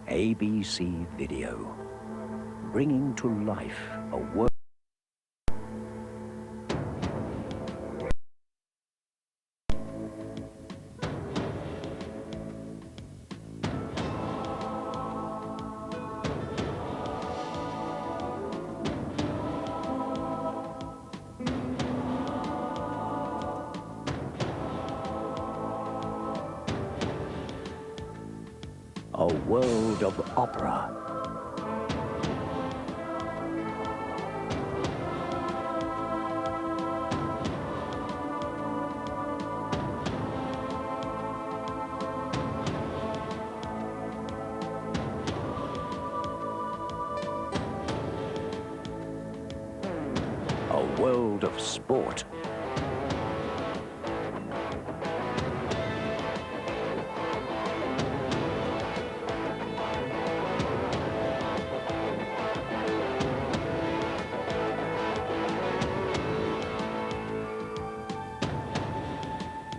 ABC Video, bringing to life a world. A world of opera. A world of sport.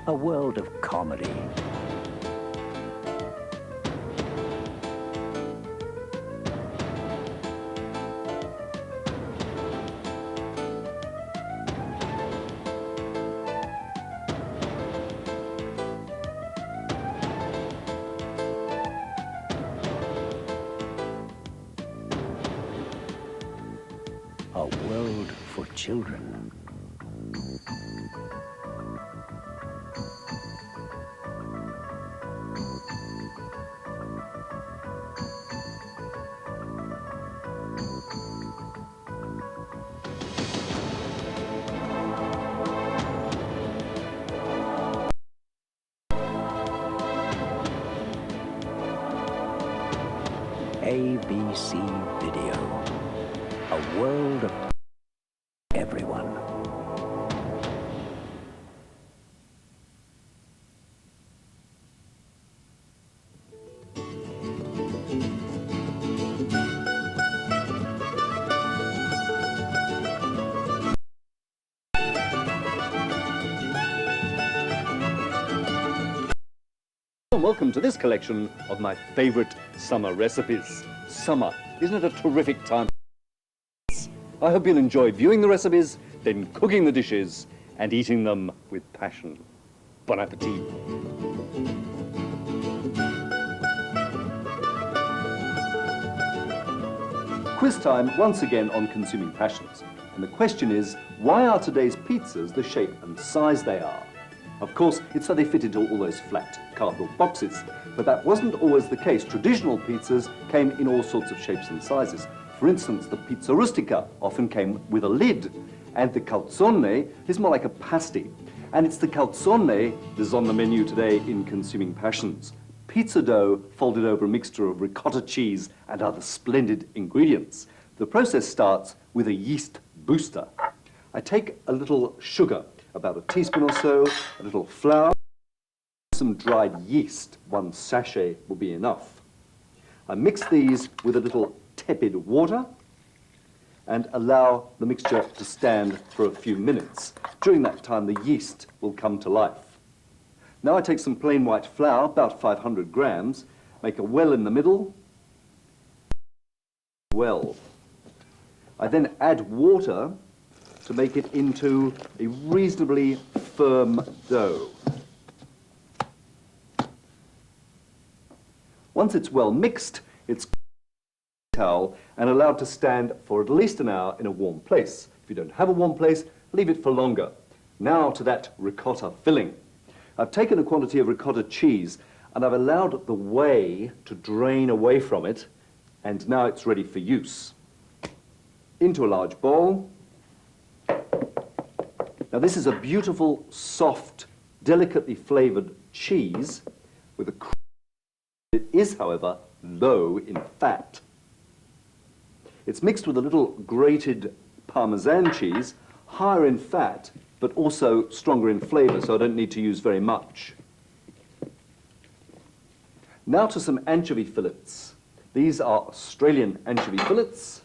A world of comedy. A world for children. ABC Video, a world of everyone. Welcome to this collection of my favorite summer recipes. Summer, isn't it a terrific time? I hope you'll enjoy viewing the recipes, then cooking the dishes and eating them with passion. Bon appetit. Quiz time once again on consuming passions. And the question is, why are today's pizzas the shape and size they are? Of course, it's so they fit into all those flat cardboard boxes, but that wasn't always the case. Traditional pizzas came in all sorts of shapes and sizes. For instance, the pizza rustica often came with a lid, and the calzone is more like a pasty. And it's the calzone that's on the menu today in Consuming Passions. Pizza dough folded over a mixture of ricotta cheese and other splendid ingredients. The process starts with a yeast booster. I take a little sugar, about a teaspoon or so, a little flour, some dried yeast. 1 sachet will be enough. I mix these with a little tepid water and allow the mixture to stand for a few minutes. During that time, the yeast will come to life. Now I take some plain white flour, about 500 grams, make a well in the middle, well. I then add water to make it into a reasonably firm dough. Once it's well mixed, it's towel and allowed to stand for at least an hour in a warm place. If you don't have a warm place, leave it for longer. Now to that ricotta filling. I've taken a quantity of ricotta cheese and I've allowed the whey to drain away from it, and now it's ready for use. Into a large bowl. Now this is a beautiful, soft, delicately flavored cheese with a cream. It is, however, low in fat. It's mixed with a little grated Parmesan cheese, higher in fat, but also stronger in flavor, so I don't need to use very much. Now to some anchovy fillets. These are Australian anchovy fillets,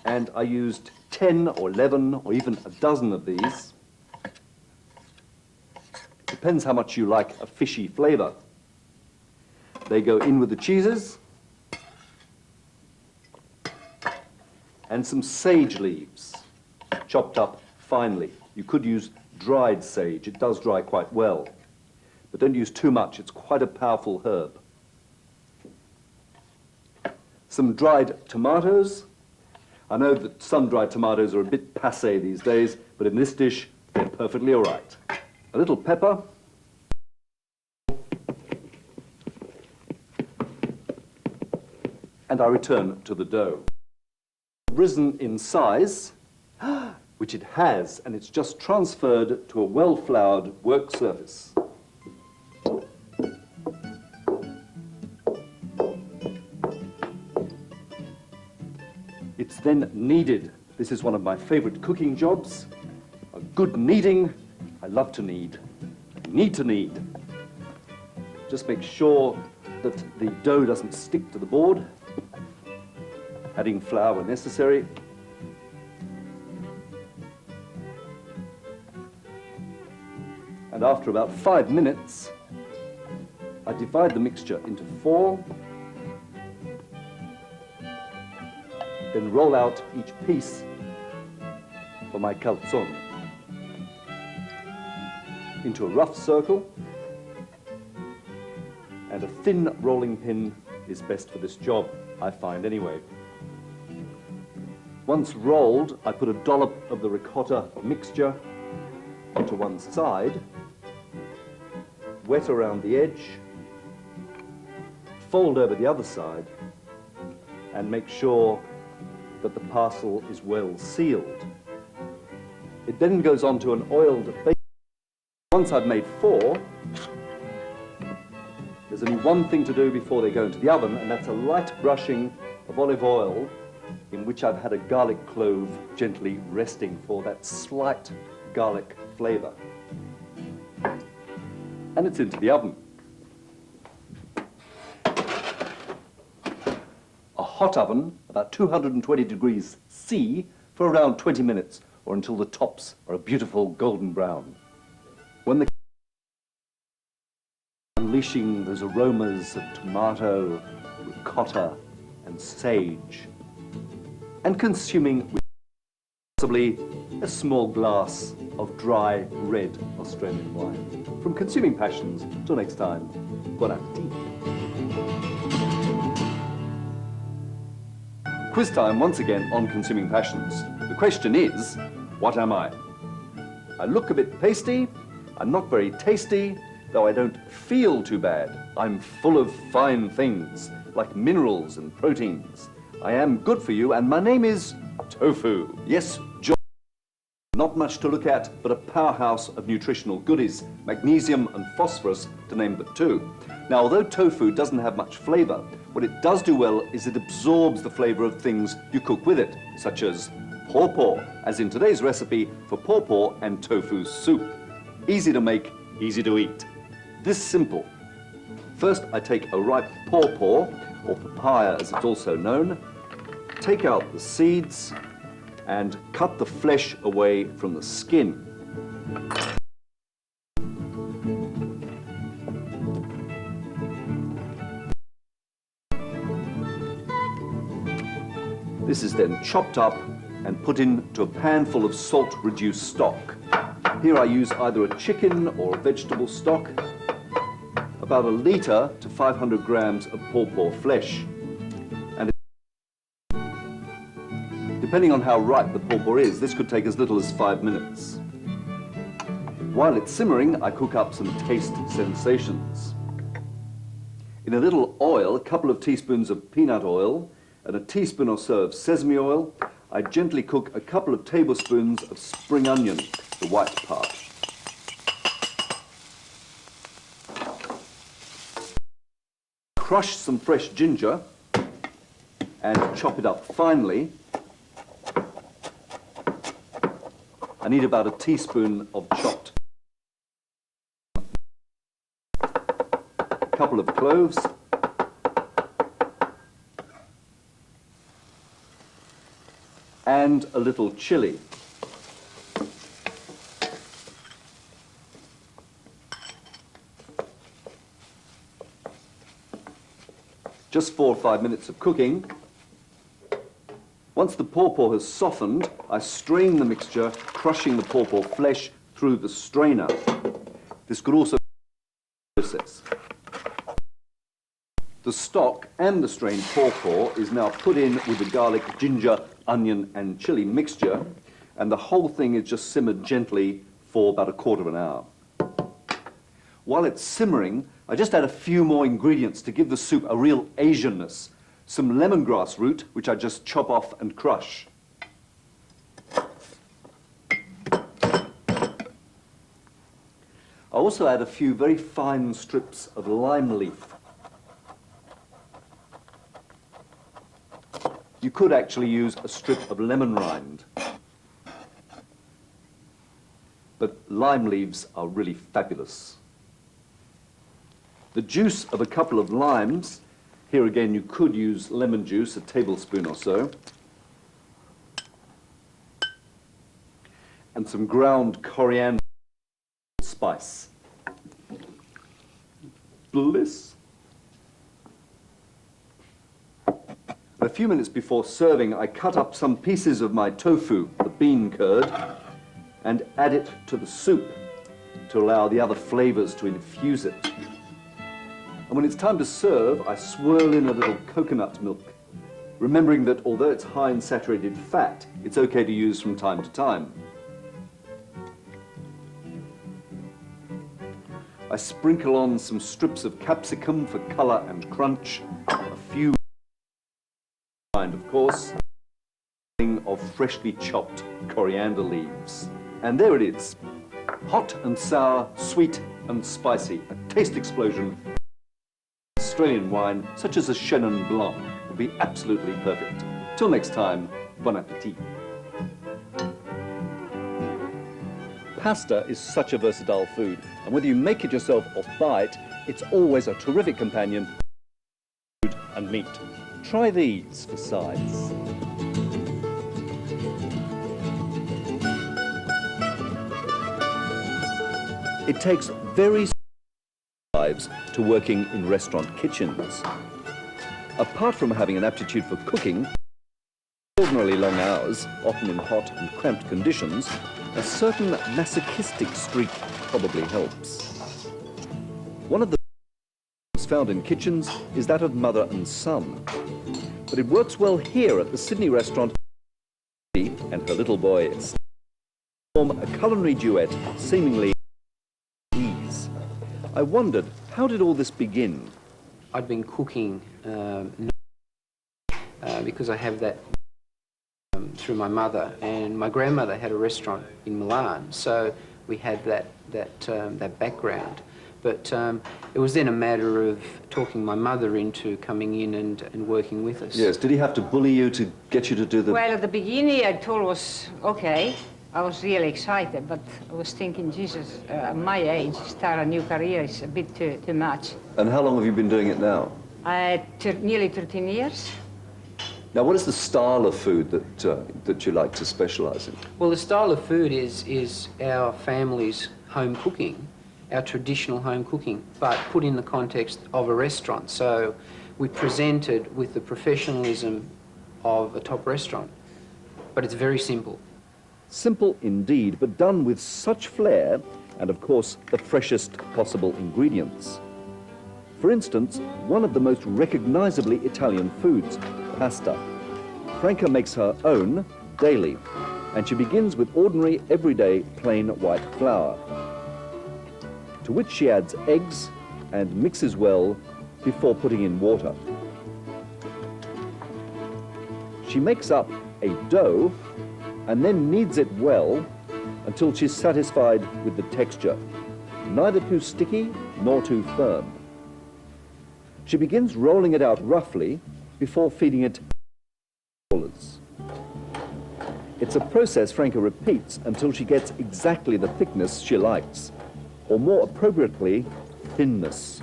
and I used 10 or 11 or even a dozen of these. Depends how much you like a fishy flavor. They go in with the cheeses, and some sage leaves, chopped up finely. You could use dried sage. It does dry quite well. But don't use too much. It's quite a powerful herb. Some dried tomatoes. I know that some dried tomatoes are a bit passé these days, but in this dish, they're perfectly all right. A little pepper. And I return to the dough. Risen in size, which it has, and it's just transferred to a well-floured work surface. It's then kneaded. This is one of my favorite cooking jobs. A good kneading. I love to knead. Need to knead. Just make sure that the dough doesn't stick to the board. Adding flour where necessary. And after about 5 minutes, I divide the mixture into 4, then roll out each piece for my calzone into a rough circle, and a thin rolling pin is best for this job, I find anyway. Once rolled, I put a dollop of the ricotta mixture onto one side, wet around the edge, fold over the other side, and make sure that the parcel is well sealed. It then goes on to an oiled baking. Once I've made 4, there's only one thing to do before they go into the oven, and that's a light brushing of olive oil in which I've had a garlic clove gently resting for that slight garlic flavor. And it's into the oven. A hot oven, about 220 degrees C, for around 20 minutes, or until the tops are a beautiful golden brown. When the unleashing those aromas of tomato, ricotta, and sage, and consuming with possibly a small glass of dry red Australian wine. From Consuming Passions, till next time, bon appetit. Quiz time once again on Consuming Passions. The question is, what am I? I look a bit pasty, I'm not very tasty, though I don't feel too bad. I'm full of fine things, like minerals and proteins. I am good for you, and my name is tofu. Yes, John. Not much to look at, but a powerhouse of nutritional goodies, magnesium and phosphorus, to name but 2. Now, although tofu doesn't have much flavor, what it does do well is it absorbs the flavor of things you cook with it, such as pawpaw, as in today's recipe for pawpaw and tofu soup. Easy to make, easy to eat. This simple. First, I take a ripe pawpaw, or papaya as it's also known, take out the seeds, and cut the flesh away from the skin. This is then chopped up and put into a pan full of salt-reduced stock. Here I use either a chicken or a vegetable stock, about 1 litre to 500 grams of pawpaw flesh. And depending on how ripe the pawpaw is, this could take as little as 5 minutes. While it's simmering, I cook up some taste sensations. In a little oil, a couple of teaspoons of peanut oil, and a teaspoon or so of sesame oil, I gently cook a couple of tablespoons of spring onion, the white part. Crush some fresh ginger and chop it up finely. I need about a teaspoon of chopped. A couple of cloves. And a little chili. Just 4 or 5 minutes of cooking. Once the pawpaw has softened, I strain the mixture, crushing the pawpaw flesh through the strainer. This could also be a process. The stock and the strained pawpaw is now put in with the garlic, ginger, onion and chilli mixture, and the whole thing is just simmered gently for about a quarter of an hour. While it's simmering, I just add a few more ingredients to give the soup a real Asianness. Some lemongrass root, which I just chop off and crush. I also add a few very fine strips of lime leaf. You could actually use a strip of lemon rind, but lime leaves are really fabulous. The juice of a couple of limes, here again you could use lemon juice, a tablespoon or so, and some ground coriander spice. Bliss. A few minutes before serving, I cut up some pieces of my tofu, the bean curd, and add it to the soup to allow the other flavors to infuse it. And when it's time to serve, I swirl in a little coconut milk, remembering that although it's high in saturated fat, it's okay to use from time to time. I sprinkle on some strips of capsicum for color and crunch, a few, of course, of freshly chopped coriander leaves. And there it is, hot and sour, sweet and spicy, a taste explosion. Australian wine, such as a Chenin Blanc, will be absolutely perfect. Till next time, bon appetit. Pasta is such a versatile food, and whether you make it yourself or buy it, it's always a terrific companion for food and meat. Try these for sides. It takes very lives to working in restaurant kitchens. Apart from having an aptitude for cooking, extraordinarily long hours, often in hot and cramped conditions, a certain masochistic streak probably helps. One of the found in kitchens is that of mother and son. But it works well here at the Sydney restaurant, and her little boy form a culinary duet seemingly ease. I wondered, how did all this begin? I'd been cooking because I have that through my mother, and my grandmother had a restaurant in Milan, so we had that background. But it was then a matter of talking my mother into coming in and working with us. Yes, did he have to bully you to get you to do the... Well, at the beginning I thought it was okay. I was really excited, but I was thinking, Jesus, at my age, start a new career is a bit too much. And how long have you been doing it now? Nearly 13 years. Now, what is the style of food that you like to specialize in? Well, the style of food is our family's home cooking, our traditional home cooking, but put in the context of a restaurant. So we present it with the professionalism of a top restaurant, but it's very simple. Simple indeed, but done with such flair and, of course, the freshest possible ingredients. For instance, one of the most recognizably Italian foods, pasta. Franca makes her own daily, and she begins with ordinary, everyday, plain white flour, to which she adds eggs and mixes well before putting in water. She makes up a dough and then kneads it well until she's satisfied with the texture, neither too sticky nor too firm. She begins rolling it out roughly before feeding it rollers. It's a process Franca repeats until she gets exactly the thickness she likes, or more appropriately, thinness.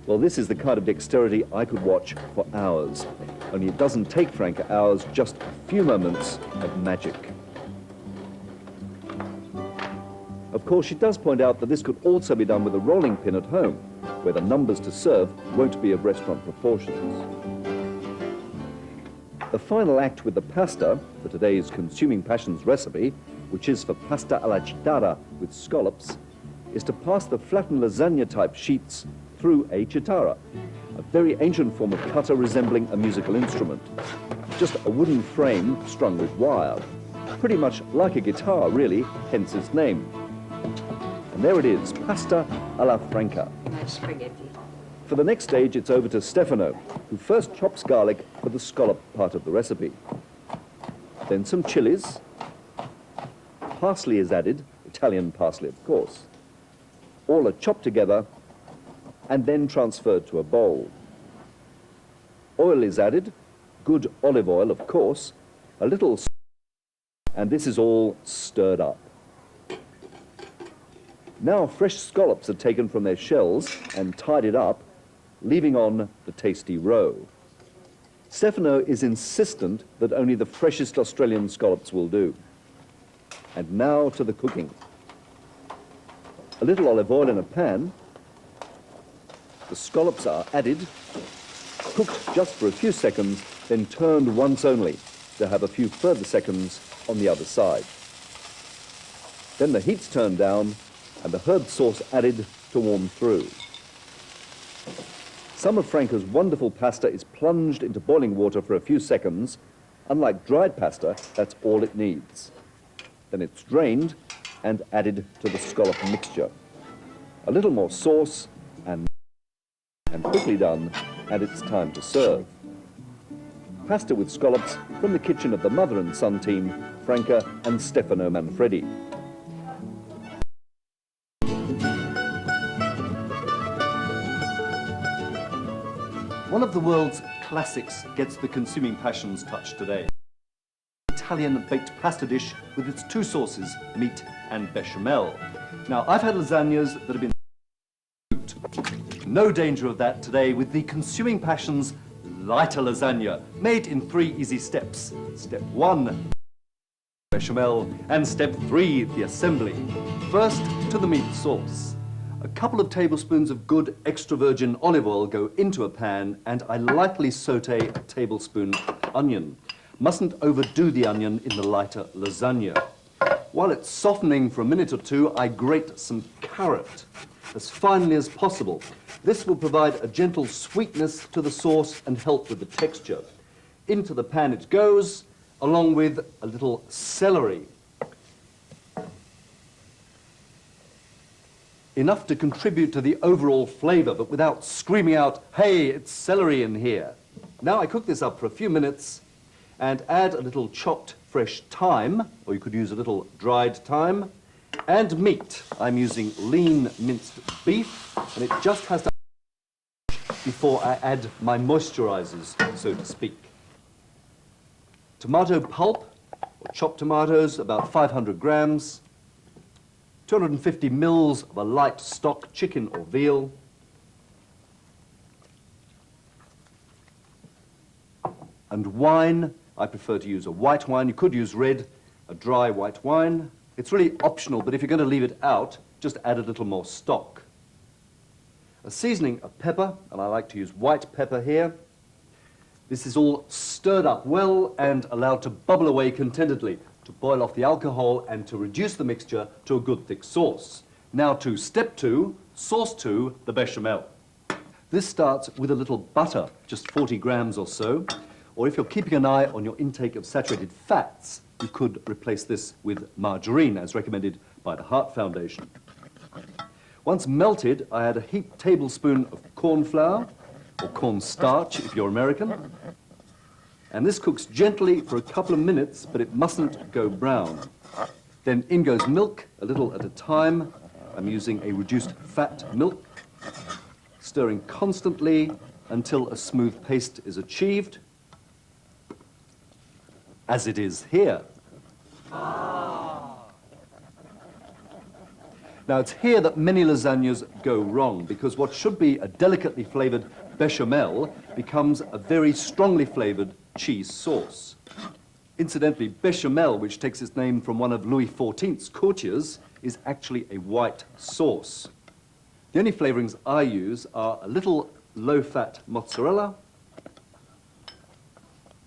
Well, this is the kind of dexterity I could watch for hours. Only it doesn't take Franca hours, just a few moments of magic. Of course, she does point out that this could also be done with a rolling pin at home, where the numbers to serve won't be of restaurant proportions. The final act with the pasta for today's Consuming Passions recipe, which is for pasta alla chitarra with scallops, is to pass the flattened lasagna-type sheets through a chitarra, a very ancient form of cutter resembling a musical instrument. Just a wooden frame strung with wire. Pretty much like a guitar, really, hence its name. And there it is, pasta alla franca. Nice spaghetti. For the next stage, it's over to Stefano, who first chops garlic for the scallop part of the recipe. Then some chilies. Parsley is added, Italian parsley, of course. All are chopped together and then transferred to a bowl. Oil is added, good olive oil, of course, a little salt, and this is all stirred up. Now fresh scallops are taken from their shells and tidied up, leaving on the tasty roe. Stefano is insistent that only the freshest Australian scallops will do. And now to the cooking. A little olive oil in a pan. The scallops are added, cooked just for a few seconds, then turned once only to have a few further seconds on the other side. Then the heat's turned down and the herb sauce added to warm through. Some of Franca's wonderful pasta is plunged into boiling water for a few seconds. Unlike dried pasta, that's all it needs. Then it's drained and added to the scallop mixture. A little more sauce and quickly done, and it's time to serve. Pasta with scallops from the kitchen of the mother and son team, Franca and Stefano Manfredi. One of the world's classics gets the Consuming Passions touch today. Italian baked pasta dish with its two sauces, meat and bechamel. Now, I've had lasagnas that have been no danger of that today with the Consuming Passions lighter lasagna, made in 3 easy steps. Step 1, bechamel, and step 3, the assembly. First, to the meat sauce. A couple of tablespoons of good extra virgin olive oil go into a pan, and I lightly saute a tablespoon onion. Mustn't overdo the onion in the lighter lasagna. While it's softening for a minute or two, I grate some carrot as finely as possible. This will provide a gentle sweetness to the sauce and help with the texture. Into the pan it goes, along with a little celery. Enough to contribute to the overall flavor, but without screaming out, "Hey, it's celery in here." Now I cook this up for a few minutes and add a little chopped fresh thyme, or you could use a little dried thyme, and meat. I'm using lean minced beef, and it just has to before I add my moisturizers, so to speak. Tomato pulp, or chopped tomatoes, about 500 grams. 250 mils of a light stock chicken or veal. And wine, I prefer to use a white wine. You could use red, a dry white wine. It's really optional, but if you're going to leave it out, just add a little more stock. A seasoning of pepper, and I like to use white pepper here. This is all stirred up well and allowed to bubble away contentedly, to boil off the alcohol and to reduce the mixture to a good thick sauce. Now to step 2, sauce 2, the bechamel. This starts with a little butter, just 40 grams or so, or if you're keeping an eye on your intake of saturated fats, you could replace this with margarine, as recommended by the Heart Foundation. Once melted, I add a heaped tablespoon of corn flour, or cornstarch if you're American. And this cooks gently for a couple of minutes, but it mustn't go brown. Then in goes milk, a little at a time. I'm using a reduced fat milk, stirring constantly until a smooth paste is achieved, as it is here. Now, it's here that many lasagnas go wrong, because what should be a delicately flavored bechamel becomes a very strongly flavored cheese sauce. Incidentally, bechamel, which takes its name from one of Louis XIV's courtiers, is actually a white sauce. The only flavorings I use are a little low-fat mozzarella,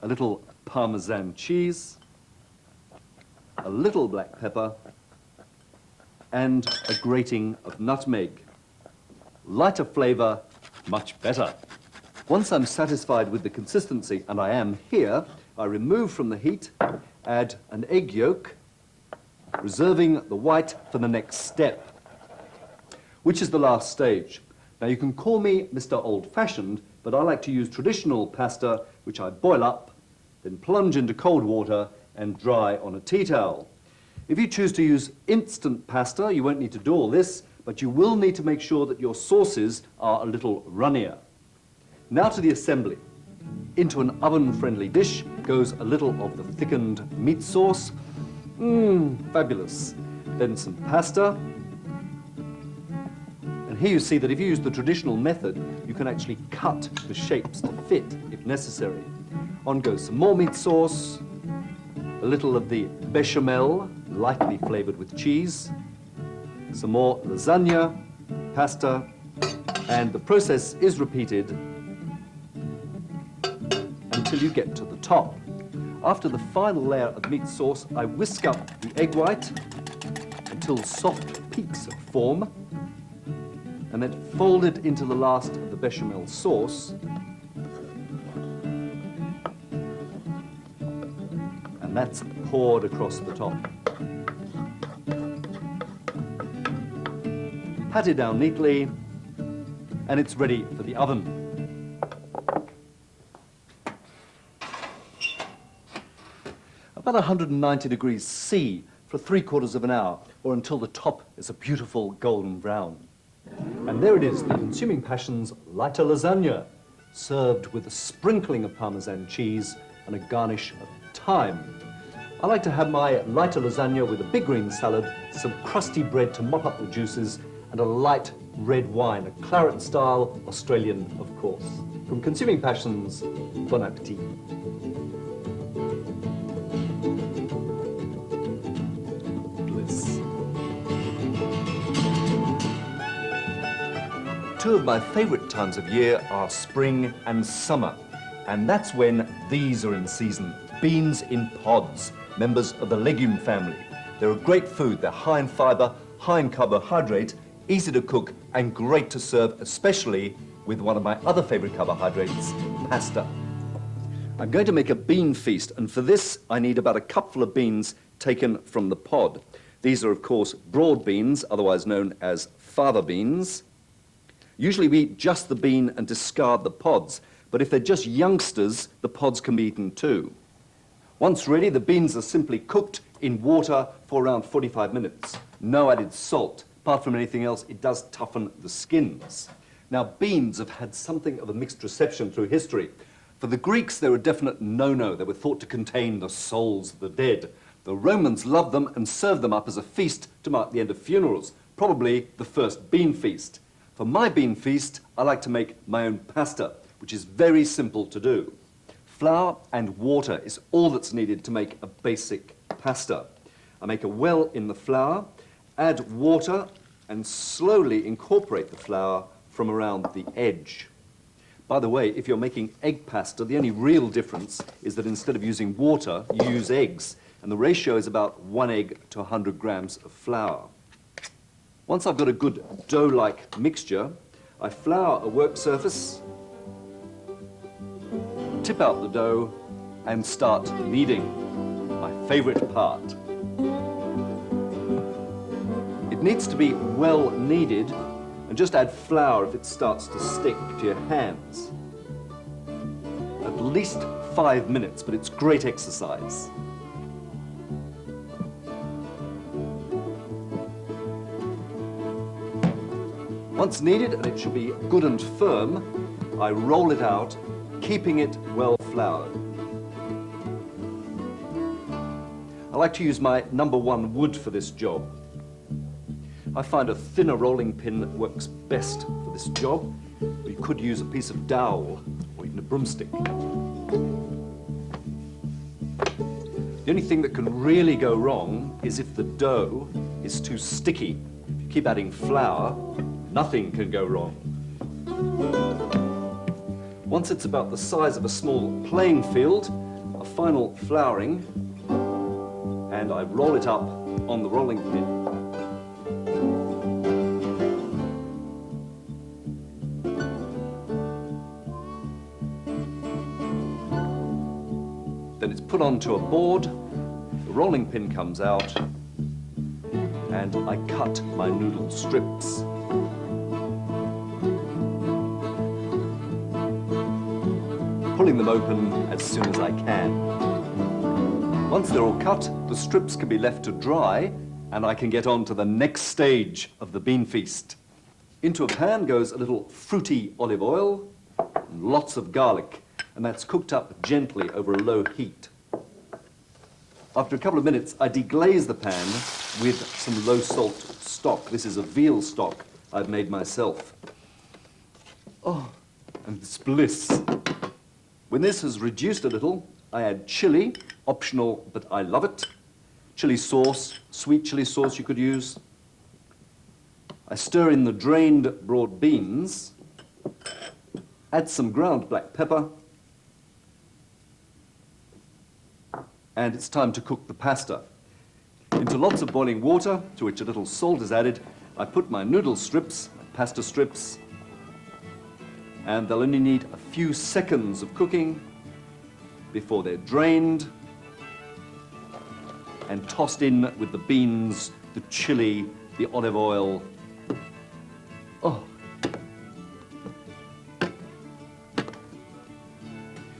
a little Parmesan cheese, a little black pepper, and a grating of nutmeg. Lighter flavor, much better. Once I'm satisfied with the consistency, and I am here, I remove from the heat, add an egg yolk, reserving the white for the next step, which is the last stage. Now you can call me Mr. Old-Fashioned, but I like to use traditional pasta, which I boil up, then plunge into cold water and dry on a tea towel. If you choose to use instant pasta, you won't need to do all this, but you will need to make sure that your sauces are a little runnier. Now to the assembly. Into an oven-friendly dish goes a little of the thickened meat sauce. Fabulous. Then some pasta. And here you see that if you use the traditional method, you can actually cut the shapes to fit if necessary. On goes some more meat sauce, a little of the bechamel, lightly flavored with cheese, some more lasagna, pasta, and the process is repeated until you get to the top. After the final layer of meat sauce, I whisk up the egg white until soft peaks form, and then fold it into the last of the bechamel sauce, and that's poured across the top. Pat it down neatly, and it's ready for the oven. About 190 degrees C for 3/4 of an hour, or until the top is a beautiful golden brown. And there it is, the Consuming Passions lighter lasagna, served with a sprinkling of Parmesan cheese and a garnish of thyme. I like to have my lighter lasagna with a big green salad, some crusty bread to mop up the juices, and a light red wine, a claret-style Australian, of course. From Consuming Passions, bon appetit. Bliss. Two of my favourite times of year are spring and summer, and that's when these are in season. Beans in pods, members of the legume family. They're a great food. They're high in fibre, high in carbohydrate, easy to cook, and great to serve, especially with one of my other favourite carbohydrates, pasta. I'm going to make a bean feast, and for this I need about a cupful of beans taken from the pod. These are, of course, broad beans, otherwise known as fava beans. Usually we eat just the bean and discard the pods, but if they're just youngsters, the pods can be eaten too. Once ready, the beans are simply cooked in water for around 45 minutes. No added salt. Apart from anything else, it does toughen the skins. Now, beans have had something of a mixed reception through history. For the Greeks, they were a definite no-no. They were thought to contain the souls of the dead. The Romans loved them and served them up as a feast to mark the end of funerals, probably the first bean feast. For my bean feast, I like to make my own pasta, which is very simple to do. Flour and water is all that's needed to make a basic pasta. I make a well in the flour, add water, and slowly incorporate the flour from around the edge. By the way, if you're making egg pasta, the only real difference is that instead of using water, you use eggs, and the ratio is about 1 egg to 100 grams of flour. Once I've got a good dough-like mixture, I flour a work surface, tip out the dough, and start kneading, my favorite part. It needs to be well kneaded, and just add flour if it starts to stick to your hands. At least 5 minutes, but it's great exercise. Once kneaded, and it should be good and firm, I roll it out, keeping it well floured. I like to use my #1 wood for this job. I find a thinner rolling pin works best for this job, but you could use a piece of dowel or even a broomstick. The only thing that can really go wrong is if the dough is too sticky. If you keep adding flour, nothing can go wrong. Once it's about the size of a small playing field, a final flouring, and I roll it up on the rolling pin. Then it's put onto a board, the rolling pin comes out, and I cut my noodle strips. Pulling them open as soon as I can. Once they're all cut, the strips can be left to dry, and I can get on to the next stage of the bean feast. Into a pan goes a little fruity olive oil and lots of garlic, and that's cooked up gently over a low heat. After a couple of minutes, I deglaze the pan with some low-salt stock. This is a veal stock I've made myself. Oh, and it's bliss. When this has reduced a little, I add chili, optional, but I love it. Chili sauce, sweet chili sauce you could use. I stir in the drained broad beans, add some ground black pepper, and it's time to cook the pasta. Into lots of boiling water, to which a little salt is added, I put my noodle strips, my pasta strips, and they'll only need a few seconds of cooking before they're drained and tossed in with the beans, the chili, the olive oil. Oh.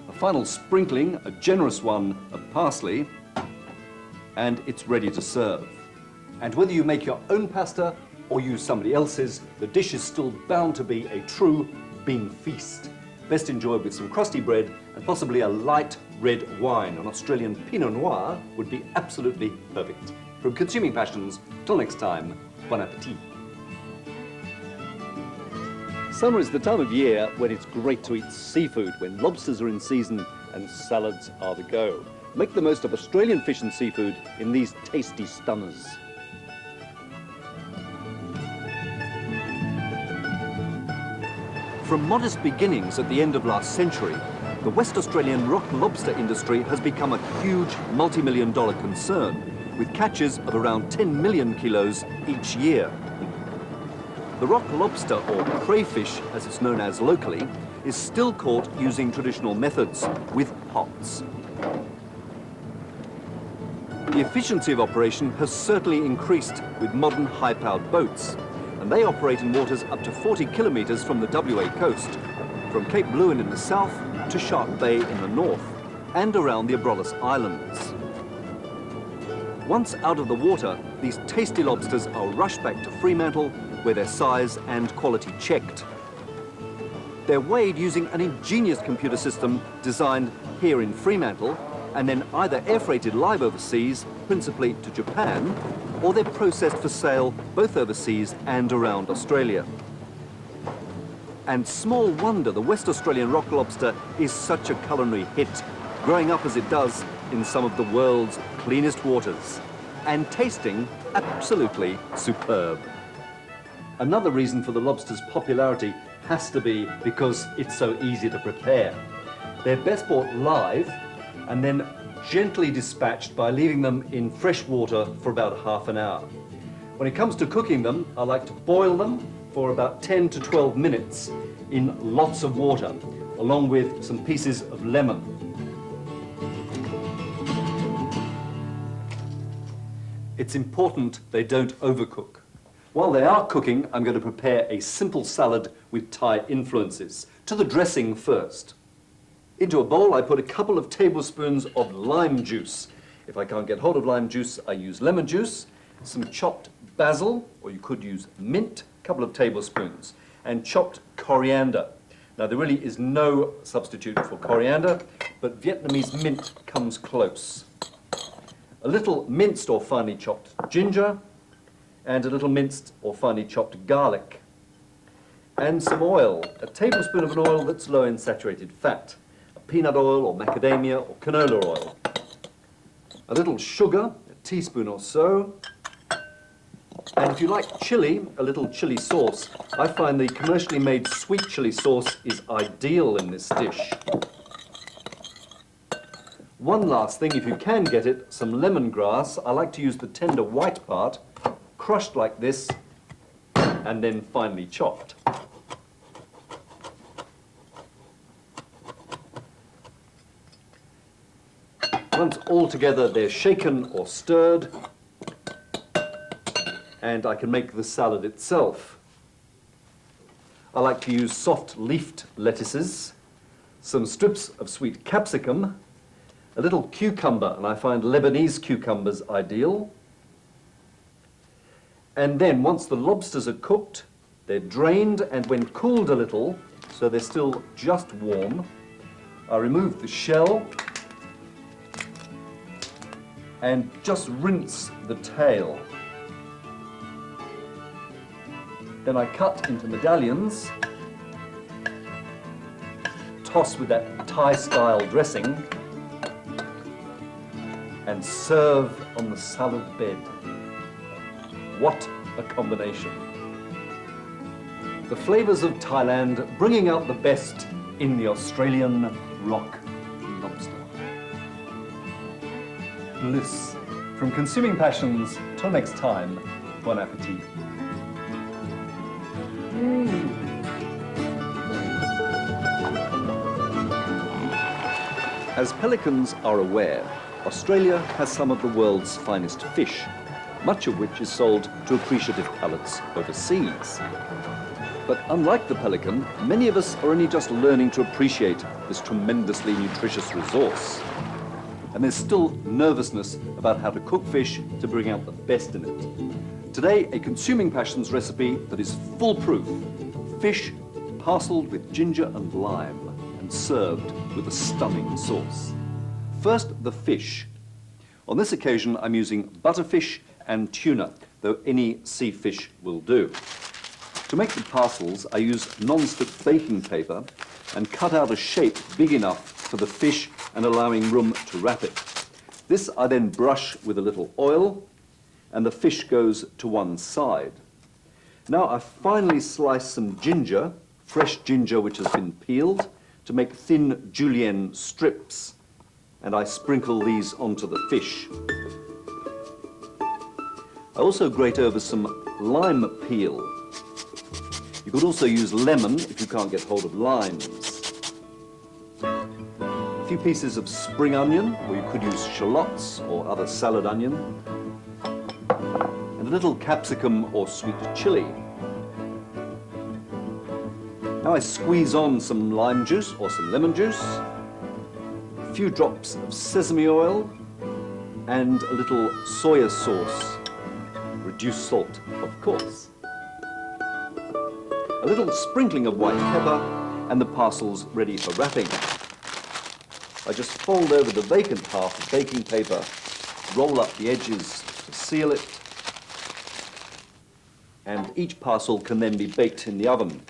A final sprinkling, a generous one, of parsley, and it's ready to serve. And whether you make your own pasta or use somebody else's, the dish is still bound to be a true bean feast. Best enjoyed with some crusty bread and possibly a light red wine. An Australian Pinot Noir would be absolutely perfect. From Consuming Passions, till next time, bon appetit. Summer is the time of year when it's great to eat seafood, when lobsters are in season and salads are the go. Make the most of Australian fish and seafood in these tasty stunners. From modest beginnings at the end of last century, the West Australian rock lobster industry has become a huge multi-million-dollar concern, with catches of around 10 million kilos each year. The rock lobster, or crayfish as it's known as locally, is still caught using traditional methods, with pots. The efficiency of operation has certainly increased with modern high-powered boats, and they operate in waters up to 40 kilometres from the WA coast, from Cape Lewin in the south to Shark Bay in the north, and around the Abrolhos Islands. Once out of the water, these tasty lobsters are rushed back to Fremantle, where their size and quality checked. They're weighed using an ingenious computer system designed here in Fremantle, and then either air freighted live overseas, principally to Japan, or they're processed for sale both overseas and around Australia. And small wonder the West Australian rock lobster is such a culinary hit, growing up as it does in some of the world's cleanest waters, and tasting absolutely superb. Another reason for the lobster's popularity has to be because it's so easy to prepare. They're best bought live and then gently dispatched by leaving them in fresh water for about half an hour. When it comes to cooking them, I like to boil them for about 10 to 12 minutes in lots of water, along with some pieces of lemon. It's important they don't overcook. While they are cooking, I'm going to prepare a simple salad with Thai influences. To the dressing first. Into a bowl, I put a couple of tablespoons of lime juice. If I can't get hold of lime juice, I use lemon juice, some chopped basil, or you could use mint, a couple of tablespoons, and chopped coriander. Now, there really is no substitute for coriander, but Vietnamese mint comes close. A little minced or finely chopped ginger, and a little minced or finely chopped garlic. And some oil, a tablespoon of an oil that's low in saturated fat. Peanut oil or macadamia or canola oil. A little sugar, a teaspoon or so. And if you like chili, a little chili sauce. I find the commercially made sweet chili sauce is ideal in this dish. One last thing, if you can get it, some lemongrass. I like to use the tender white part, crushed like this, and then finely chopped. Once all together, they're shaken or stirred, and I can make the salad itself. I like to use soft leafed lettuces, some strips of sweet capsicum, a little cucumber, and I find Lebanese cucumbers ideal. And then once the lobsters are cooked, they're drained, and when cooled a little, so they're still just warm, I remove the shell and just rinse the tail. Then I cut into medallions, toss with that Thai-style dressing, and serve on the salad bed. What a combination. The flavours of Thailand bringing out the best in the Australian rock lobster. Bliss. From Consuming Passions, till next time, bon appetit. As pelicans are aware, Australia has some of the world's finest fish, much of which is sold to appreciative palates overseas. But unlike the pelican, many of us are only just learning to appreciate this tremendously nutritious resource. And there's still nervousness about how to cook fish to bring out the best in it. Today, a Consuming Passions recipe that is foolproof. Fish parceled with ginger and lime and served with a stunning sauce. First, the fish. On this occasion, I'm using butterfish and tuna, though any sea fish will do. To make the parcels, I use non-stick baking paper and cut out a shape big enough for the fish and allowing room to wrap it. This I then brush with a little oil, and the fish goes to one side. Now I finely slice some ginger, fresh ginger which has been peeled, to make thin julienne strips, and I sprinkle these onto the fish. I also grate over some lime peel. You could also use lemon if you can't get hold of limes. A few pieces of spring onion, or you could use shallots or other salad onion, and a little capsicum or sweet chili. Now I squeeze on some lime juice or some lemon juice, a few drops of sesame oil, and a little soya sauce, reduced salt, of course. A little sprinkling of white pepper, and the parcel's ready for wrapping. I just fold over the vacant half of baking paper, roll up the edges to seal it, and each parcel can then be baked in the oven.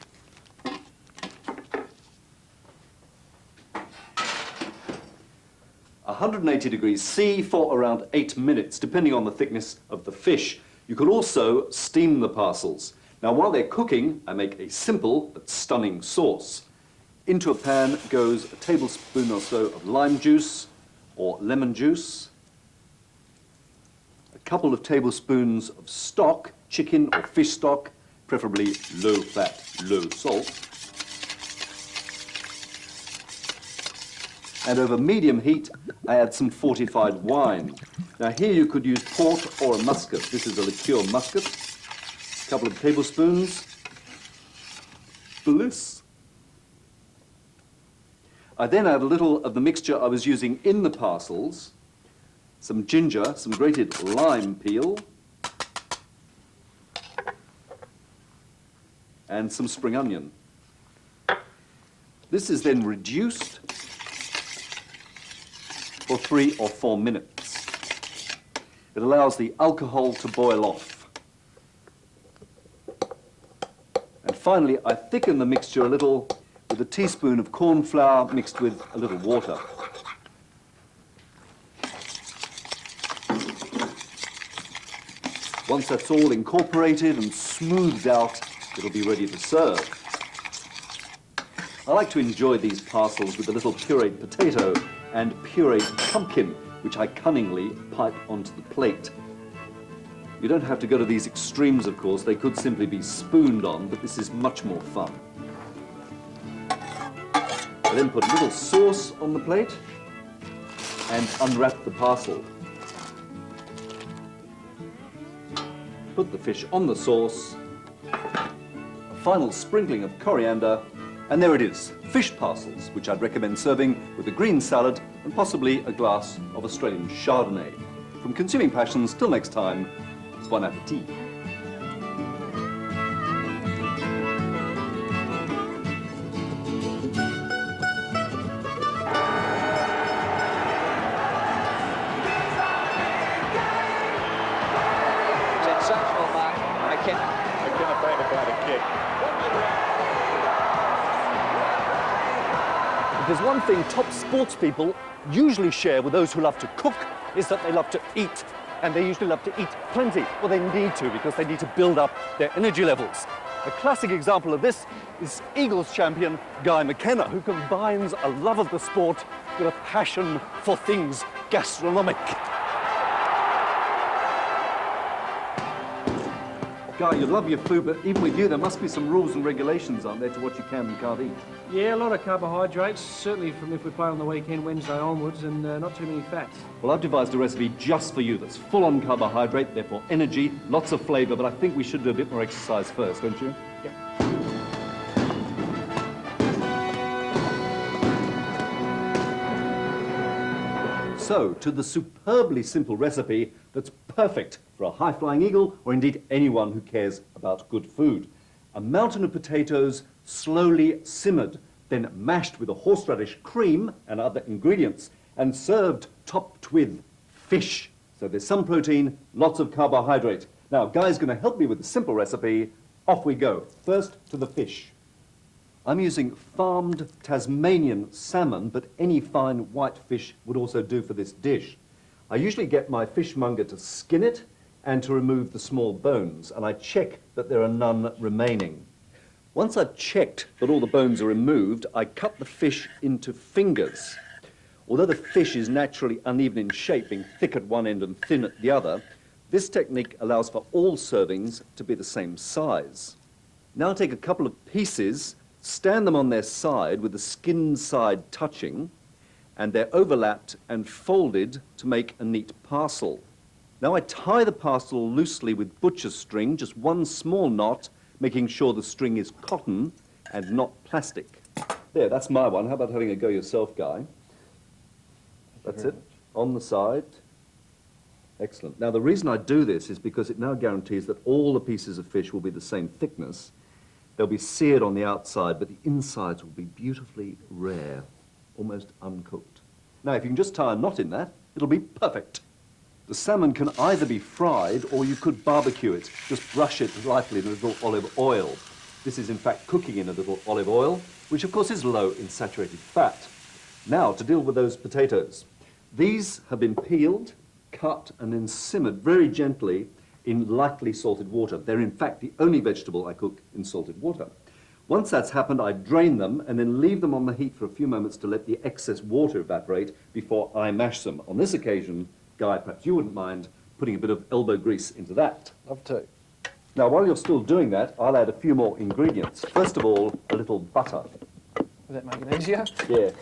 (180°C) for around 8 minutes, depending on the thickness of the fish. You could also steam the parcels. Now, while they're cooking, I make a simple but stunning sauce. Into a pan goes a tablespoon or so of lime juice or lemon juice, a couple of tablespoons of stock, chicken or fish stock, preferably low fat, low salt, and over medium heat I add some fortified wine. Now here you could use port or a muscat. This is a liqueur muscat. A couple of tablespoons. Bliss. I then add a little of the mixture I was using in the parcels, some ginger, some grated lime peel, and some spring onion. This is then reduced for 3 or 4 minutes. It allows the alcohol to boil off. And finally, I thicken the mixture a little with a teaspoon of corn flour mixed with a little water. Once that's all incorporated and smoothed out, it'll be ready to serve. I like to enjoy these parcels with a little pureed potato and pureed pumpkin, which I cunningly pipe onto the plate. You don't have to go to these extremes, of course. They could simply be spooned on, but this is much more fun. I then put a little sauce on the plate and unwrap the parcel. Put the fish on the sauce, a final sprinkling of coriander, and there it is, fish parcels, which I'd recommend serving with a green salad and possibly a glass of Australian Chardonnay. From Consuming Passions, till next time, bon appetit. Sensational, Mark. I cannot find about a kick. If there's one thing top sports people usually share with those who love to cook, is that they love to eat. And they usually love to eat plenty. Well, they need to, because they need to build up their energy levels. A classic example of this is Eagles champion Guy McKenna, who combines a love of the sport with a passion for things gastronomic. Guy, you love your food, but even with you, there must be some rules and regulations, aren't there, to what you can and can't eat? Yeah, a lot of carbohydrates, certainly from if we play on the weekend, Wednesday onwards, and not too many fats. Well, I've devised a recipe just for you that's full on carbohydrate, therefore energy, lots of flavour, but I think we should do a bit more exercise first, don't you? Yep. So, to the superbly simple recipe that's perfect for a high-flying eagle, or indeed anyone who cares about good food. A mountain of potatoes slowly simmered, then mashed with a horseradish cream and other ingredients, and served topped with fish. So there's some protein, lots of carbohydrate. Now, Guy's going to help me with the simple recipe. Off we go. First, to the fish. I'm using farmed Tasmanian salmon, but any fine white fish would also do for this dish. I usually get my fishmonger to skin it and to remove the small bones, and I check that there are none remaining. Once I've checked that all the bones are removed, I cut the fish into fingers. Although the fish is naturally uneven in shape, being thick at one end and thin at the other, this technique allows for all servings to be the same size. Now take a couple of pieces, stand them on their side with the skin side touching, and they're overlapped and folded to make a neat parcel. Now I tie the parcel loosely with butcher's string, just one small knot, making sure the string is cotton and not plastic. There, that's my one. How about having a go yourself, Guy? That's it, on the side. Excellent. Now the reason I do this is because it now guarantees that all the pieces of fish will be the same thickness. They'll be seared on the outside, but the insides will be beautifully rare, almost uncooked. Now, if you can just tie a knot in that, it'll be perfect. The salmon can either be fried or you could barbecue it. Just brush it lightly in a little olive oil. This is in fact cooking in a little olive oil, which of course is low in saturated fat. Now, to deal with those potatoes. These have been peeled, cut, and then simmered very gently in lightly salted water. They're in fact the only vegetable I cook in salted water. Once that's happened, I drain them and then leave them on the heat for a few moments to let the excess water evaporate before I mash them. On this occasion, Guy, perhaps you wouldn't mind putting a bit of elbow grease into that. Love to. Now, while you're still doing that, I'll add a few more ingredients. First of all, a little butter. Would that make it easier? Yeah.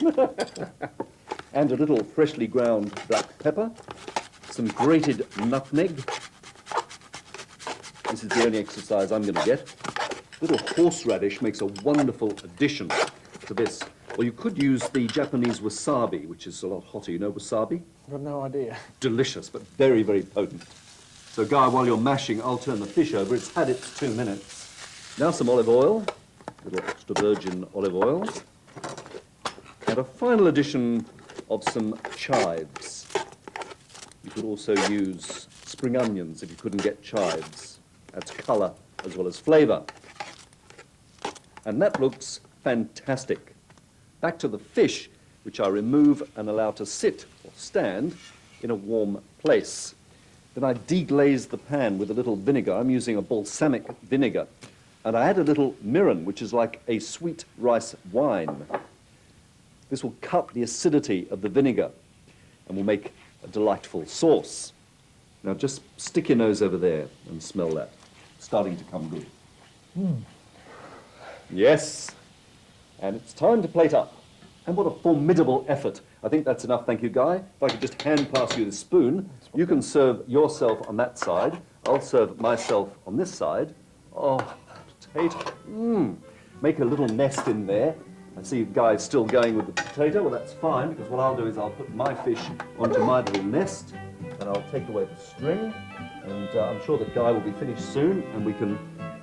And a little freshly ground black pepper, some grated nutmeg. This is the only exercise I'm going to get. A little horseradish makes a wonderful addition to this. Or you could use the Japanese wasabi, which is a lot hotter. You know wasabi? I've got no idea. Delicious, but very, very potent. So, Guy, while you're mashing, I'll turn the fish over. It's had its 2 minutes. Now some olive oil, a little extra virgin olive oil, and a final addition of some chives. You could also use spring onions if you couldn't get chives. Adds colour as well as flavour. And that looks fantastic. Back to the fish, which I remove and allow to sit or stand in a warm place. Then I deglaze the pan with a little vinegar. I'm using a balsamic vinegar. And I add a little mirin, which is like a sweet rice wine. This will cut the acidity of the vinegar and will make a delightful sauce. Now just stick your nose over there and smell that. Starting to come good. Yes. And it's time to plate up. And what a formidable effort. I think that's enough, thank you, Guy. If I could just hand pass you the spoon, you can serve yourself on that side. I'll serve myself on this side. Oh, potato. Make a little nest in there. I see Guy's still going with the potato. Well, that's fine, because what I'll do is I'll put my fish onto my little nest, and I'll take away the string, and I'm sure that Guy will be finished soon, and we can...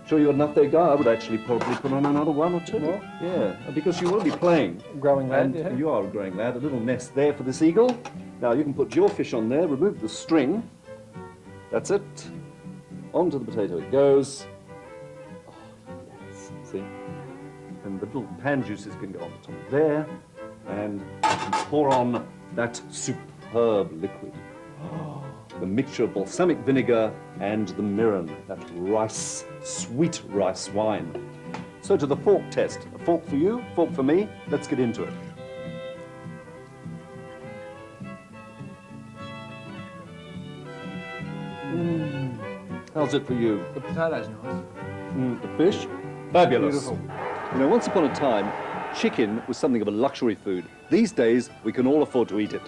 Sure you got enough there, Guy? I would actually probably put on another one or two. More? Yeah, because you will be playing. Growing lad, and yeah. You are a growing lad. A little nest there for this eagle. Now, you can put your fish on there, remove the string. That's it. Onto the potato it goes. Oh, yes, see? And the little pan juices can go on the top there, and I can pour on that superb liquid. The mixture of balsamic vinegar and the mirin, that rice, sweet rice wine. So to the fork test. A fork for you, fork for me. Let's get into it. How's it for you? The potato's nice. The fish? Fabulous. Beautiful. You know, once upon a time, chicken was something of a luxury food. These days, we can all afford to eat it.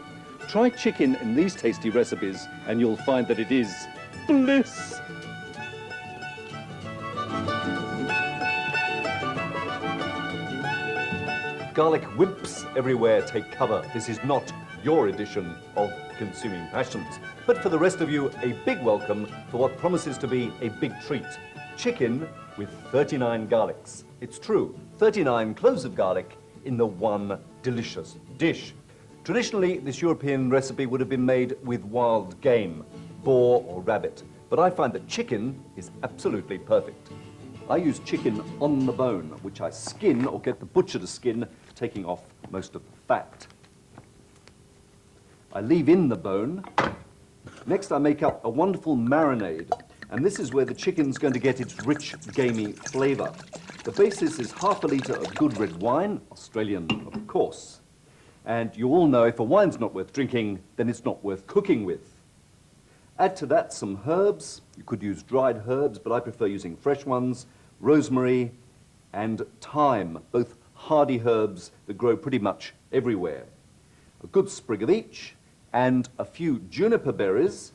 Try chicken in these tasty recipes, and you'll find that it is bliss. Garlic wimps everywhere take cover. This is not your edition of Consuming Passions. But for the rest of you, a big welcome for what promises to be a big treat. Chicken with 39 garlics. It's true, 39 cloves of garlic in the one delicious dish. Traditionally, this European recipe would have been made with wild game, boar or rabbit, but I find that chicken is absolutely perfect. I use chicken on the bone, which I skin or get the butcher to skin, taking off most of the fat. I leave in the bone. Next, I make up a wonderful marinade, and this is where the chicken's going to get its rich, gamey flavour. The basis is half a litre of good red wine, Australian, of course. And you all know if a wine's not worth drinking, then it's not worth cooking with. Add to that some herbs. You could use dried herbs, but I prefer using fresh ones. Rosemary and thyme, both hardy herbs that grow pretty much everywhere. A good sprig of each, and a few juniper berries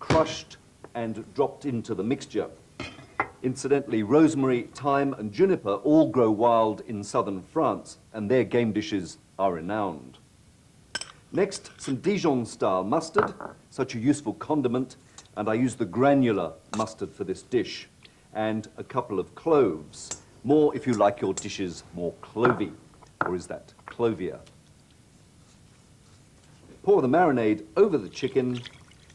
crushed and dropped into the mixture. Incidentally, rosemary, thyme, and juniper all grow wild in southern France, and their game dishes are renowned. Next, some Dijon-style mustard, such a useful condiment, and I use the granular mustard for this dish, and a couple of cloves. More if you like your dishes more clovey, or is that clovier? Pour the marinade over the chicken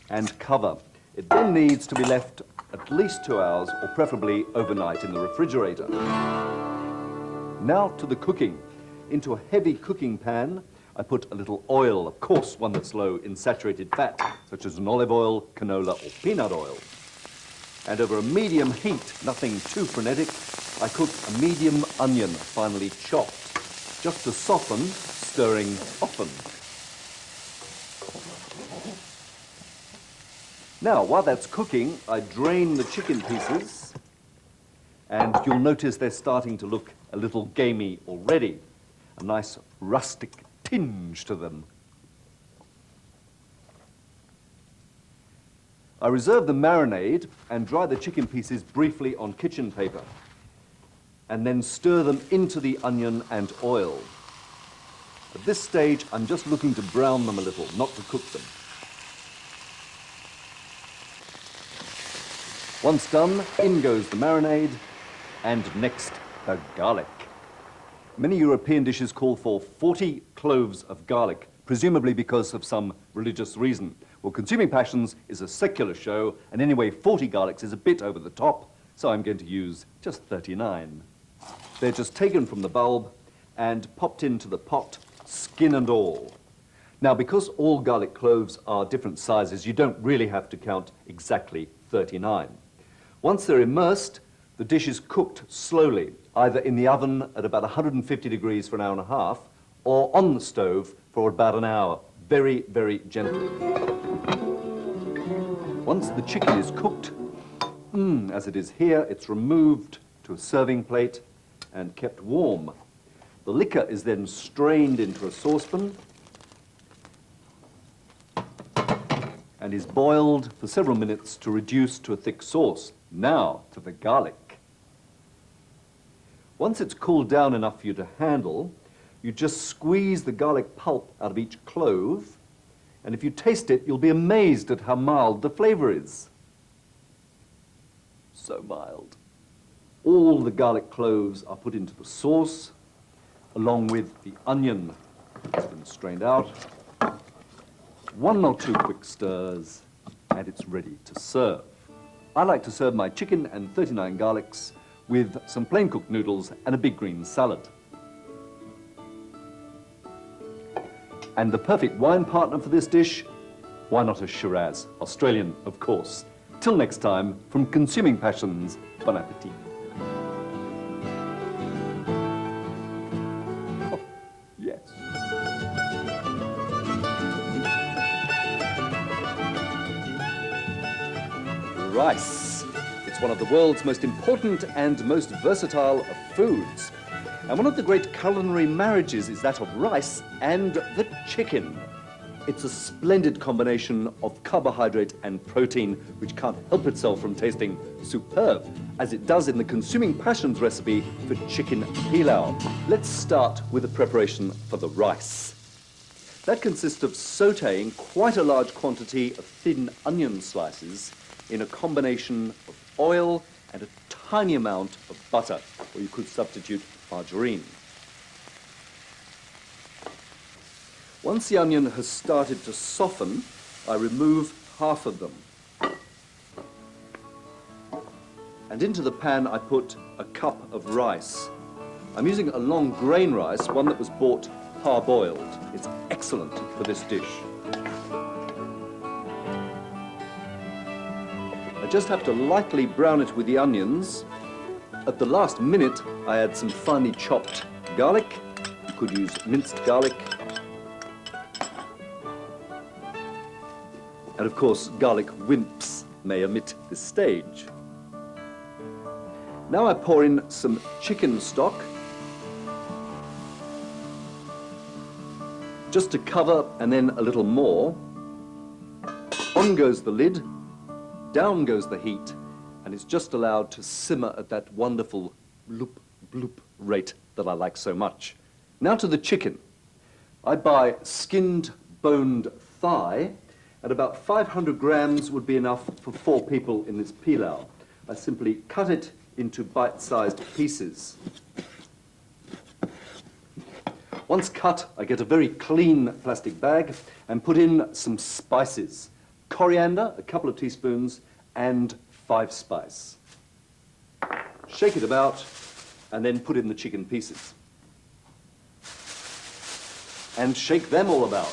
and cover. It then needs to be left at least 2 hours, or preferably overnight in the refrigerator. Now to the cooking. Into a heavy cooking pan, I put a little oil, of course one that's low in saturated fat, such as an olive oil, canola, or peanut oil. And over a medium heat, nothing too frenetic, I cook a medium onion, finely chopped, just to soften, stirring often. Now, while that's cooking, I drain the chicken pieces, and you'll notice they're starting to look a little gamey already. A nice rustic tinge to them. I reserve the marinade and dry the chicken pieces briefly on kitchen paper, and then stir them into the onion and oil. At this stage, I'm just looking to brown them a little, not to cook them. Once done, in goes the marinade, and next, the garlic. Many European dishes call for 40 cloves of garlic, presumably because of some religious reason. Well, Consuming Passions is a secular show, and anyway, 40 garlics is a bit over the top, so I'm going to use just 39. They're just taken from the bulb and popped into the pot, skin and all. Now, because all garlic cloves are different sizes, you don't really have to count exactly 39. Once they're immersed, The dish is cooked slowly, either in the oven at about 150 degrees for an hour and a half, or on the stove for about an hour, very, very gently. Once the chicken is cooked, as it is here, it's removed to a serving plate and kept warm. The liquor is then strained into a saucepan and is boiled for several minutes to reduce to a thick sauce. Now to the garlic. Once it's cooled down enough for you to handle, you just squeeze the garlic pulp out of each clove, and if you taste it, you'll be amazed at how mild the flavor is. So mild. All the garlic cloves are put into the sauce, along with the onion that's been strained out. One or two quick stirs, and it's ready to serve. I like to serve my chicken and 39 garlics with some plain cooked noodles and a big green salad. And the perfect wine partner for this dish, why not a Shiraz? Australian, of course. Till next time, from Consuming Passions, bon appetit. Oh, yes. Rice. It's one of the world's most important and most versatile of foods. And one of the great culinary marriages is that of rice and the chicken. It's a splendid combination of carbohydrate and protein, which can't help itself from tasting superb, as it does in the Consuming Passions recipe for chicken pilau. Let's start with the preparation for the rice. That consists of sautéing quite a large quantity of thin onion slices in a combination of oil and a tiny amount of butter, or you could substitute margarine. Once the onion has started to soften, I remove half of them. And into the pan I put a cup of rice. I'm using a long grain rice, one that was bought parboiled. It's excellent for this dish. I just have to lightly brown it with the onions. At the last minute, I add some finely chopped garlic. You could use minced garlic. And of course, garlic wimps may omit this stage. Now I pour in some chicken stock, just to cover, and then a little more. On goes the lid, down goes the heat, and it's just allowed to simmer at that wonderful bloop, bloop rate that I like so much. Now to the chicken. I buy skinned, boned thigh, and about 500 grams would be enough for 4 people in this pilau. I simply cut it into bite-sized pieces. Once cut, I get a very clean plastic bag and put in some spices. Coriander, a couple of teaspoons, and 5 spice. Shake it about, and then put in the chicken pieces. And shake them all about.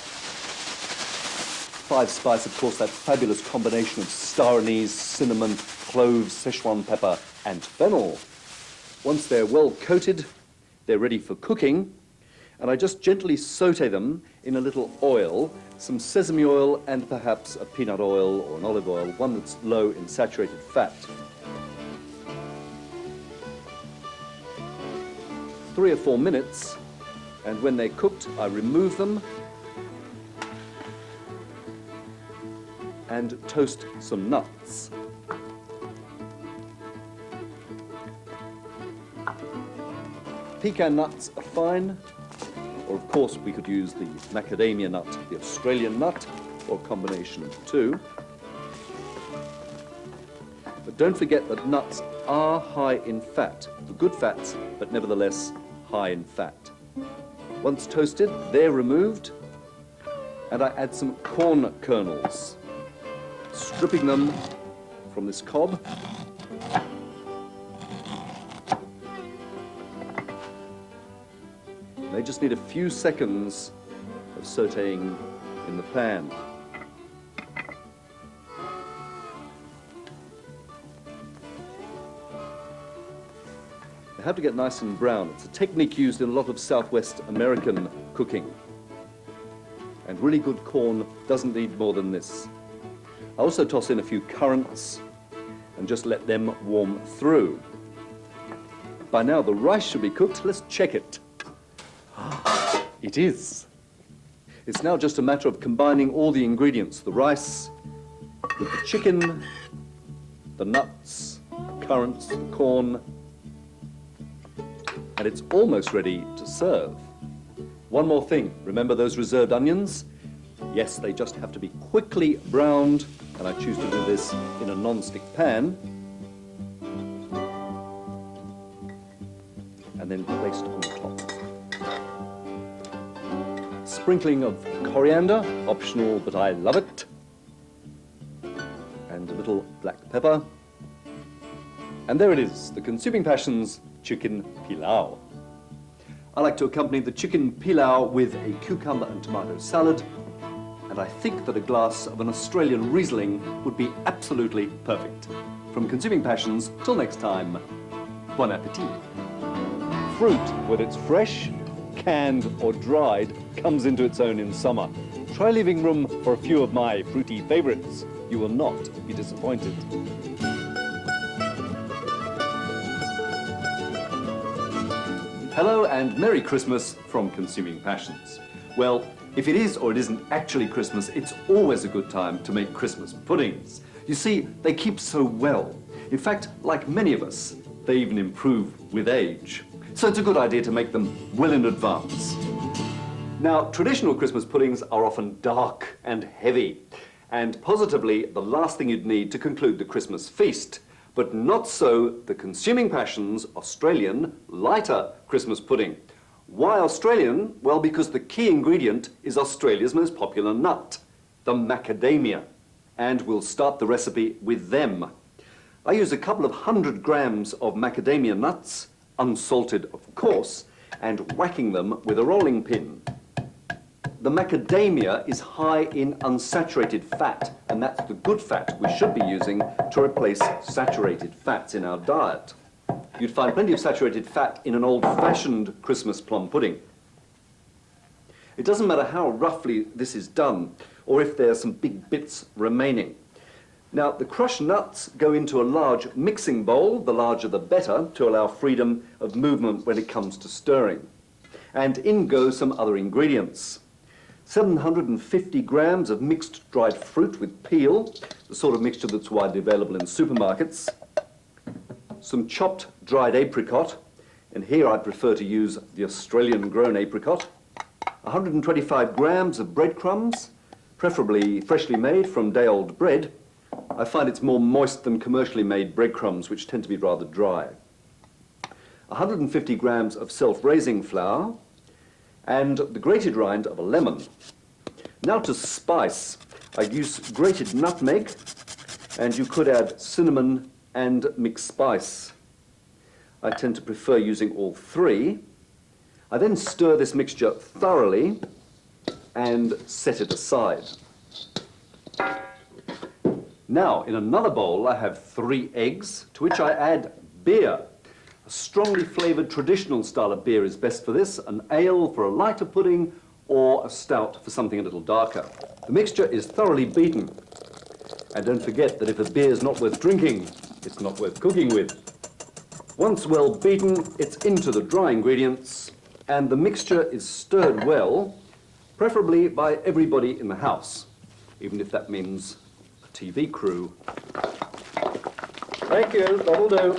5 spice, of course, that fabulous combination of star anise, cinnamon, cloves, Szechuan pepper, and fennel. Once they're well coated, they're ready for cooking, and I just gently saute them in a little oil, some sesame oil and perhaps a peanut oil or an olive oil, one that's low in saturated fat. 3 or 4 minutes, and when they're cooked, I remove them and toast some nuts. Pecan nuts are fine, or of course we could use the macadamia nut, the Australian nut, or a combination of the two. But don't forget that nuts are high in fat, the good fats, but nevertheless high in fat. Once toasted, they're removed, and I add some corn kernels, stripping them from this cob. They just need a few seconds of sautéing in the pan. They have to get nice and brown. It's a technique used in a lot of Southwest American cooking. And really good corn doesn't need more than this. I also toss in a few currants and just let them warm through. By now the rice should be cooked. Let's check it. It is. It's now just a matter of combining all the ingredients, the rice with the chicken, the nuts, the currants, the corn, and it's almost ready to serve. One more thing, remember those reserved onions? Yes, they just have to be quickly browned, and I choose to do this in a non-stick pan, and then placed on top. Sprinkling of coriander, optional, but I love it, and a little black pepper. And there it is, the Consuming Passions chicken pilau. I like to accompany the chicken pilau with a cucumber and tomato salad, and I think that a glass of an Australian Riesling would be absolutely perfect. From Consuming Passions, till next time, bon appetit. Fruit, whether it's fresh, canned or dried, comes into its own in summer. Try leaving room for a few of my fruity favourites. You will not be disappointed. Hello and Merry Christmas from Consuming Passions. Well, if it is or it isn't actually Christmas, it's always a good time to make Christmas puddings. You see, they keep so well. In fact, like many of us, they even improve with age. So it's a good idea to make them well in advance. Now, traditional Christmas puddings are often dark and heavy, and positively the last thing you'd need to conclude the Christmas feast. But not so the Consuming Passions Australian lighter Christmas pudding. Why Australian? Well, because the key ingredient is Australia's most popular nut, the macadamia. And we'll start the recipe with them. I use a couple of 100 grams of macadamia nuts, unsalted of course, and whacking them with a rolling pin. The macadamia is high in unsaturated fat, and that's the good fat we should be using to replace saturated fats in our diet. You'd find plenty of saturated fat in an old-fashioned Christmas plum pudding. It doesn't matter how roughly this is done, or if there are some big bits remaining. Now, the crushed nuts go into a large mixing bowl, the larger the better, to allow freedom of movement when it comes to stirring. And in go some other ingredients. 750 grams of mixed dried fruit with peel, the sort of mixture that's widely available in supermarkets. Some chopped dried apricot, and here I prefer to use the Australian-grown apricot. 125 grams of breadcrumbs, preferably freshly made from day-old bread. I find it's more moist than commercially made breadcrumbs, which tend to be rather dry. 150 grams of self-raising flour, and the grated rind of a lemon. Now to spice. I use grated nutmeg, and you could add cinnamon and mixed spice. I tend to prefer using all three. I then stir this mixture thoroughly and set it aside. Now, in another bowl, I have 3 eggs, to which I add beer. A strongly flavoured traditional style of beer is best for this, an ale for a lighter pudding, or a stout for something a little darker. The mixture is thoroughly beaten. And don't forget that if a beer is not worth drinking, it's not worth cooking with. Once well beaten, it's into the dry ingredients, and the mixture is stirred well, preferably by everybody in the house, even if that means a TV crew. Thank you, that'll do.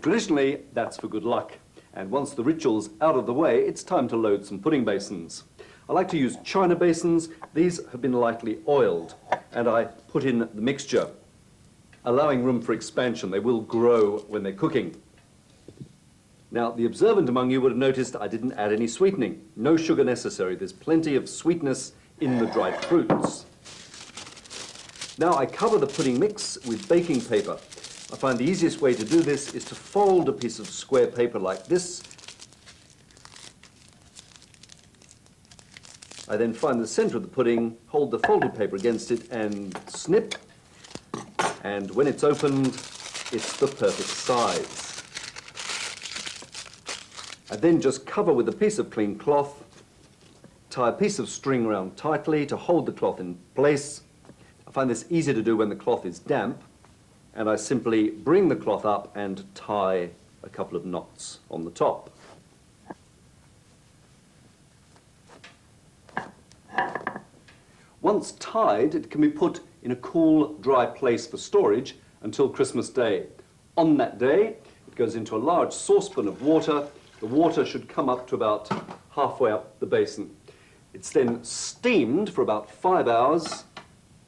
Traditionally, that's for good luck. And once the ritual's out of the way, it's time to load some pudding basins. I like to use china basins. These have been lightly oiled, and I put in the mixture, allowing room for expansion. They will grow when they're cooking. Now, the observant among you would have noticed I didn't add any sweetening. No sugar necessary. There's plenty of sweetness in the dried fruits. Now, I cover the pudding mix with baking paper. I find the easiest way to do this is to fold a piece of square paper like this. I then find the center of the pudding, hold the folded paper against it and snip. And when it's opened, it's the perfect size. I then just cover with a piece of clean cloth, tie a piece of string around tightly to hold the cloth in place. I find this easy to do when the cloth is damp, and I simply bring the cloth up and tie a couple of knots on the top. Once tied, it can be put in a cool, dry place for storage until Christmas Day. On that day, it goes into a large saucepan of water. The water should come up to about halfway up the basin. It's then steamed for about 5 hours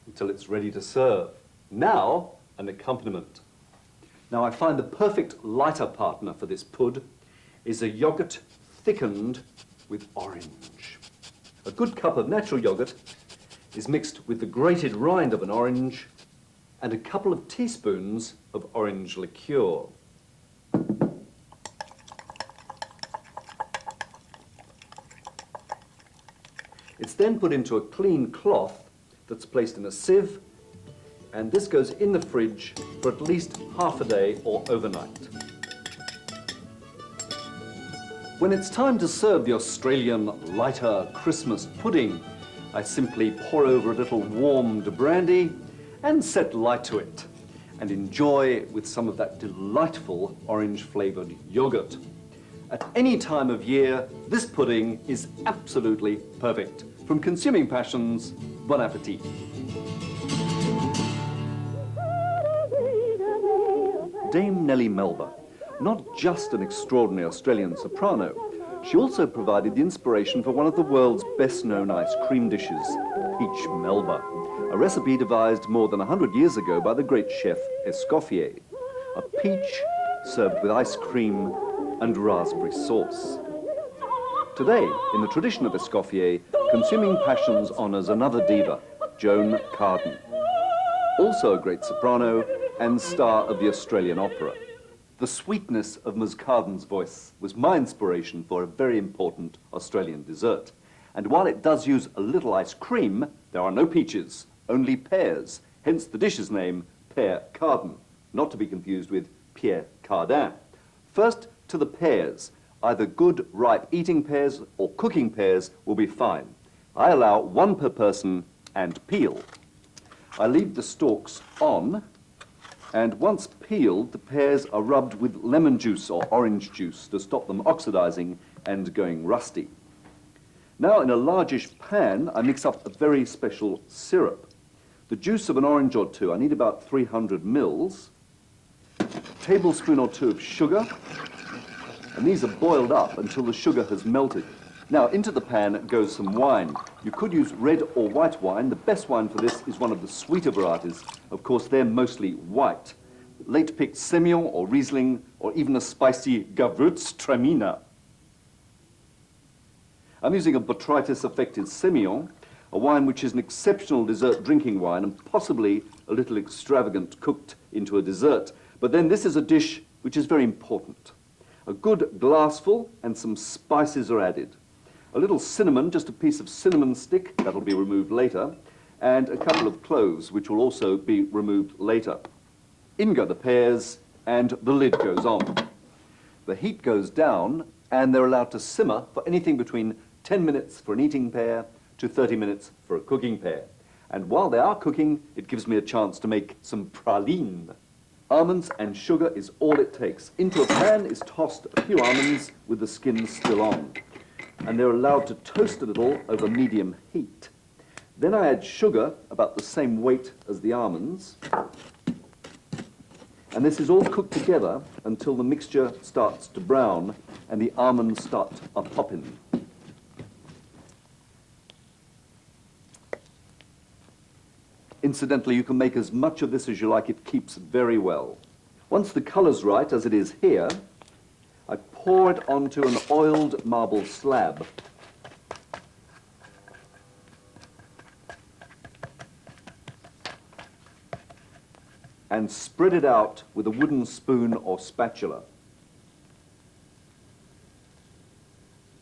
until it's ready to serve. Now, an accompaniment. Now, I find the perfect lighter partner for this pud is a yoghurt thickened with orange. A good cup of natural yoghurt is mixed with the grated rind of an orange and a couple of teaspoons of orange liqueur. It's then put into a clean cloth that's placed in a sieve, and this goes in the fridge for at least half a day or overnight. When it's time to serve the Australian lighter Christmas pudding, I simply pour over a little warmed brandy and set light to it and enjoy with some of that delightful orange-flavoured yoghurt. At any time of year, this pudding is absolutely perfect. From Consuming Passions, bon appetit. Dame Nellie Melba, not just an extraordinary Australian soprano, she also provided the inspiration for one of the world's best-known ice cream dishes, Peach Melba, a recipe devised more than 100 years ago by the great chef Escoffier. A peach served with ice cream and raspberry sauce. Today, in the tradition of Escoffier, Consuming Passions honours another diva, Joan Carden, also a great soprano and star of the Australian opera. The sweetness of Ms. Carden's voice was my inspiration for a very important Australian dessert. And while it does use a little ice cream, there are no peaches, only pears, hence the dish's name, Pear Carden, not to be confused with Pierre Cardin. First, to the pears. Either good, ripe eating pears or cooking pears will be fine. I allow 1 per person and peel. I leave the stalks on, and once peeled, the pears are rubbed with lemon juice or orange juice to stop them oxidizing and going rusty. Now, in a largish pan, I mix up a very special syrup. The juice of an orange or two, I need about 300 mils, a tablespoon or 2 of sugar, and these are boiled up until the sugar has melted. Now, into the pan goes some wine. You could use red or white wine. The best wine for this is one of the sweeter varieties. Of course, they're mostly white. Late-picked Semillon or Riesling, or even a spicy Gewürztraminer. I'm using a botrytis-affected Semillon, a wine which is an exceptional dessert drinking wine and possibly a little extravagant cooked into a dessert. But then this is a dish which is very important. A good glassful and some spices are added. A little cinnamon, just a piece of cinnamon stick, that'll be removed later, and a couple of cloves, which will also be removed later. In go the pears, and the lid goes on. The heat goes down, and they're allowed to simmer for anything between 10 minutes for an eating pear to 30 minutes for a cooking pear. And while they are cooking, it gives me a chance to make some praline. Almonds and sugar is all it takes. Into a pan is tossed a few almonds with the skin still on, and they're allowed to toast a little over medium heat. Then I add sugar, about the same weight as the almonds, and this is all cooked together until the mixture starts to brown and the almonds start a popping. Incidentally, you can make as much of this as you like. It keeps very well. Once the color's right, as it is here, I pour it onto an oiled marble slab. And spread it out with a wooden spoon or spatula.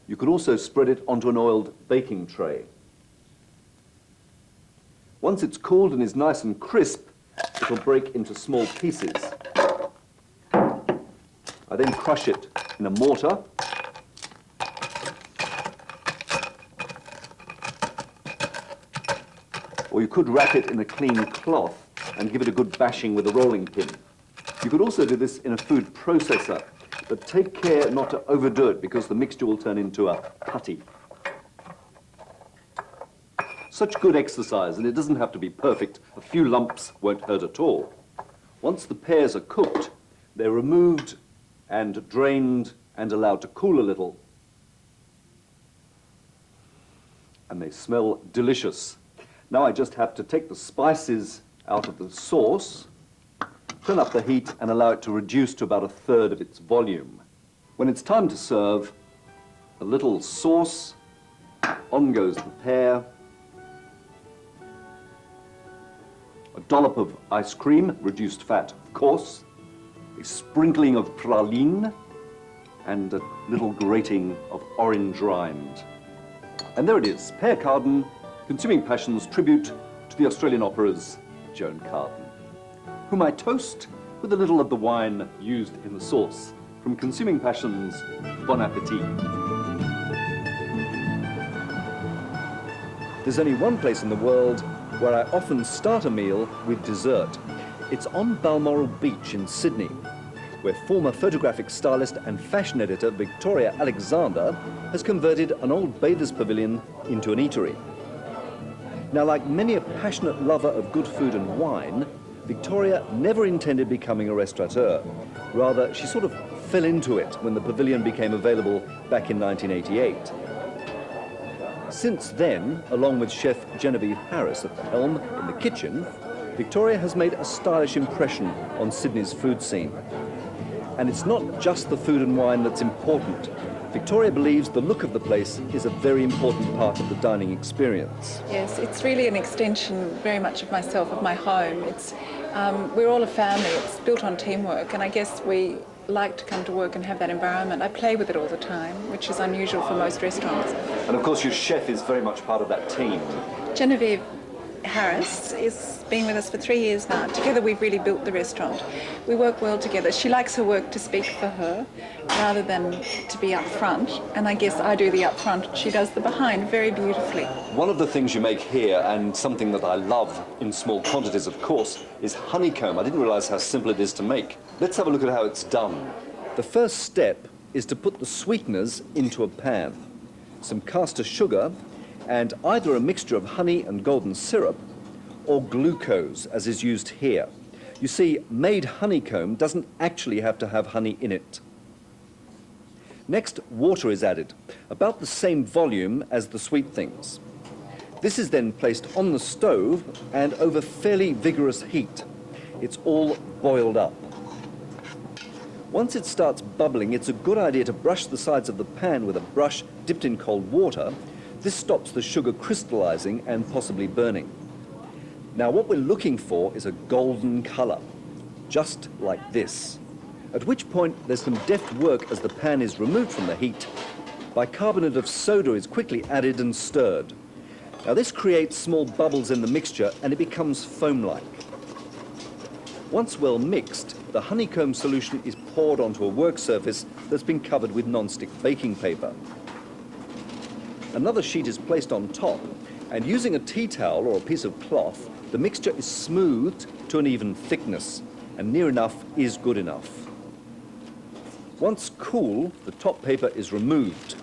You could also spread it onto an oiled baking tray. Once it's cooled and is nice and crisp, it'll break into small pieces. I then crush it in a mortar or you could wrap it in a clean cloth and give it a good bashing with a rolling pin. You could also do this in a food processor, but take care not to overdo it because the mixture will turn into a putty. Such good exercise, and it doesn't have to be perfect. A few lumps won't hurt at all. Once the pears are cooked, they're removed and drained and allowed to cool a little. And they smell delicious. Now I just have to take the spices out of the sauce, turn up the heat and allow it to reduce to about 1/3 of its volume. When it's time to serve, a little sauce, on goes the pear, a dollop of ice cream, reduced fat of course, a sprinkling of praline, and a little grating of orange rind. And there it is, Pear Carden, Consuming Passions tribute to the Australian Opera's Joan Carden, whom I toast with a little of the wine used in the sauce. From Consuming Passions, bon appetit. There's only one place in the world where I often start a meal with dessert. It's on Balmoral Beach in Sydney, where former photographic stylist and fashion editor Victoria Alexander has converted an old bathers pavilion into an eatery. Now, like many a passionate lover of good food and wine, Victoria never intended becoming a restaurateur. Rather, she sort of fell into it when the pavilion became available back in 1988. Since then, along with chef Genevieve Harris at the helm in the kitchen, Victoria has made a stylish impression on Sydney's food scene. And it's not just the food and wine that's important. Victoria believes the look of the place is a very important part of the dining experience. Yes, it's really an extension very much of myself, of my home. We're all a family, it's built on teamwork, and I guess we like to come to work and have that environment. I play with it all the time, which is unusual for most restaurants. And of course your chef is very much part of that team. Genevieve Harris has been with us for 3 years now. Together we've really built the restaurant. We work well together. She likes her work to speak for her rather than to be up front, and I guess I do the up front, she does the behind very beautifully. One of the things you make here, and something that I love in small quantities of course, is honeycomb. I didn't realise how simple it is to make. Let's have a look at how it's done. The first step is to put the sweeteners into a pan. Some caster sugar, and either a mixture of honey and golden syrup or glucose, as is used here. You see, made honeycomb doesn't actually have to have honey in it. Next, water is added, about the same volume as the sweet things. This is then placed on the stove and over fairly vigorous heat. It's all boiled up. Once it starts bubbling, it's a good idea to brush the sides of the pan with a brush dipped in cold water. This stops the sugar crystallizing and possibly burning. Now what we're looking for is a golden color, just like this. At which point there's some deft work as the pan is removed from the heat. Bicarbonate of soda is quickly added and stirred. Now this creates small bubbles in the mixture and it becomes foam-like. Once well mixed, the honeycomb solution is poured onto a work surface that's been covered with non-stick baking paper. Another sheet is placed on top, and using a tea towel or a piece of cloth, the mixture is smoothed to an even thickness, and near enough is good enough. Once cool, the top paper is removed.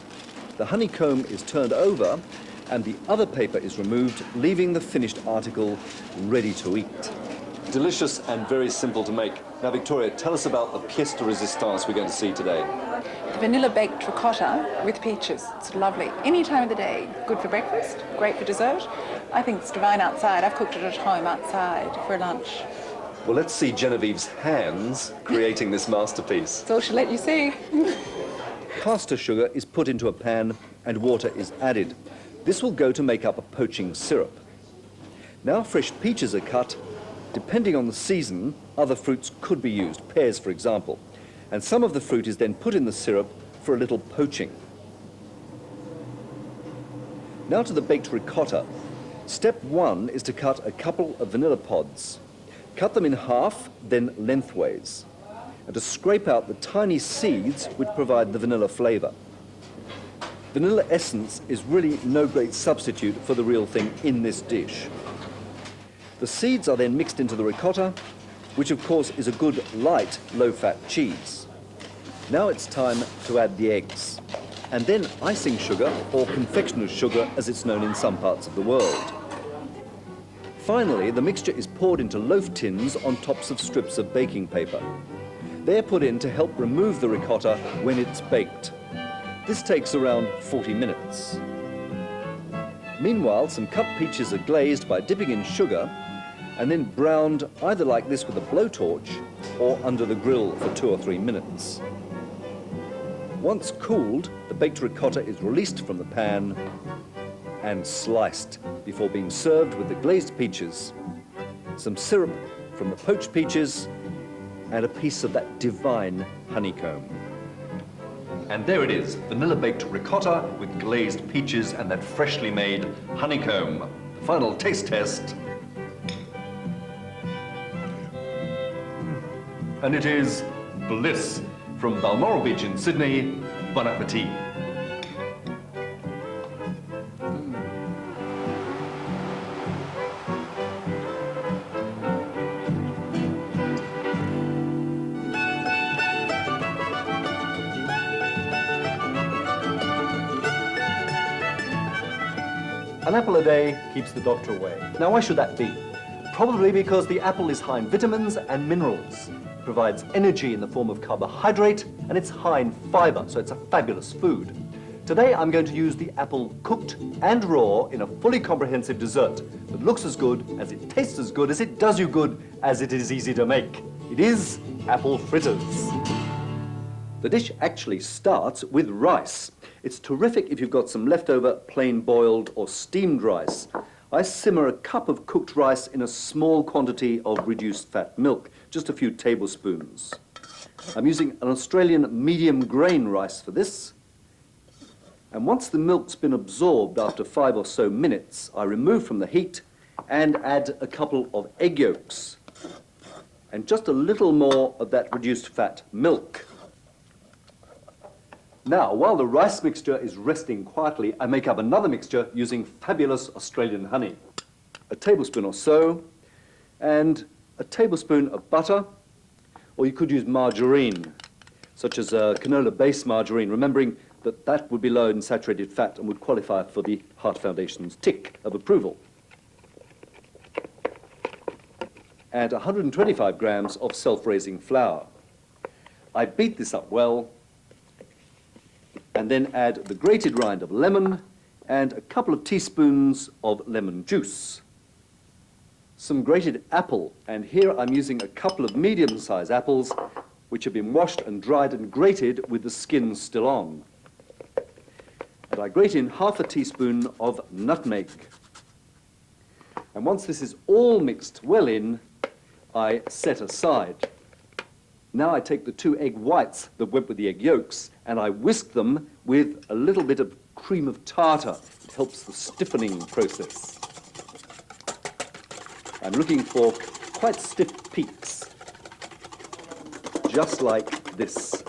The honeycomb is turned over, and the other paper is removed, leaving the finished article ready to eat. Delicious and very simple to make. Now, Victoria, tell us about the pièce de résistance we're going to see today. Vanilla baked ricotta with peaches. It's lovely. Any time of the day. Good for breakfast, great for dessert. I think it's divine outside. I've cooked it at home outside for lunch. Well, let's see Genevieve's hands creating this masterpiece. That's all she'll let you see. Caster sugar is put into a pan and water is added. This will go to make up a poaching syrup. Now fresh peaches are cut. Depending on the season, other fruits could be used, pears for example. And some of the fruit is then put in the syrup for a little poaching. Now to the baked ricotta. Step 1 is to cut a couple of vanilla pods. Cut them in half, then lengthways, and to scrape out the tiny seeds which provide the vanilla flavour. Vanilla essence is really no great substitute for the real thing in this dish. The seeds are then mixed into the ricotta, which of course is a good light, low-fat cheese. Now it's time to add the eggs, and then icing sugar, or confectioner's sugar as it's known in some parts of the world. Finally, the mixture is poured into loaf tins on tops of strips of baking paper. They're put in to help remove the ricotta when it's baked. This takes around 40 minutes. Meanwhile, some cut peaches are glazed by dipping in sugar and then browned either like this with a blowtorch or under the grill for 2 or 3 minutes. Once cooled, the baked ricotta is released from the pan and sliced before being served with the glazed peaches, some syrup from the poached peaches, and a piece of that divine honeycomb. And there it is, vanilla-baked ricotta with glazed peaches and that freshly made honeycomb. The final taste test. And it is bliss. From Balmoral Beach in Sydney, bon appetit. An apple a day keeps the doctor away. Now, why should that be? Probably because the apple is high in vitamins and minerals. It provides energy in the form of carbohydrate, and it's high in fiber, so it's a fabulous food. Today, I'm going to use the apple cooked and raw in a fully comprehensive dessert that looks as good, as it tastes as good, as it does you good, as it is easy to make. It is apple fritters. The dish actually starts with rice. It's terrific if you've got some leftover plain boiled or steamed rice. I simmer a cup of cooked rice in a small quantity of reduced fat milk, just a few tablespoons. I'm using an Australian medium grain rice for this. And once the milk's been absorbed after 5 or so minutes, I remove from the heat and add a couple of egg yolks and just a little more of that reduced fat milk. Now, while the rice mixture is resting quietly, I make up another mixture using fabulous Australian honey. A tablespoon or so, and a tablespoon of butter, or you could use margarine, such as canola-based margarine, remembering that that would be low in saturated fat and would qualify for the Heart Foundation's tick of approval. And 125 grams of self-raising flour. I beat this up well, and then add the grated rind of lemon and a couple of teaspoons of lemon juice. Some grated apple, and here I'm using a couple of medium-sized apples which have been washed and dried and grated with the skin still on. And I grate in half a teaspoon of nutmeg. And once this is all mixed well in, I set aside. Now I take the 2 egg whites that went with the egg yolks and I whisk them with a little bit of cream of tartar. It helps the stiffening process. I'm looking for quite stiff peaks, just like this.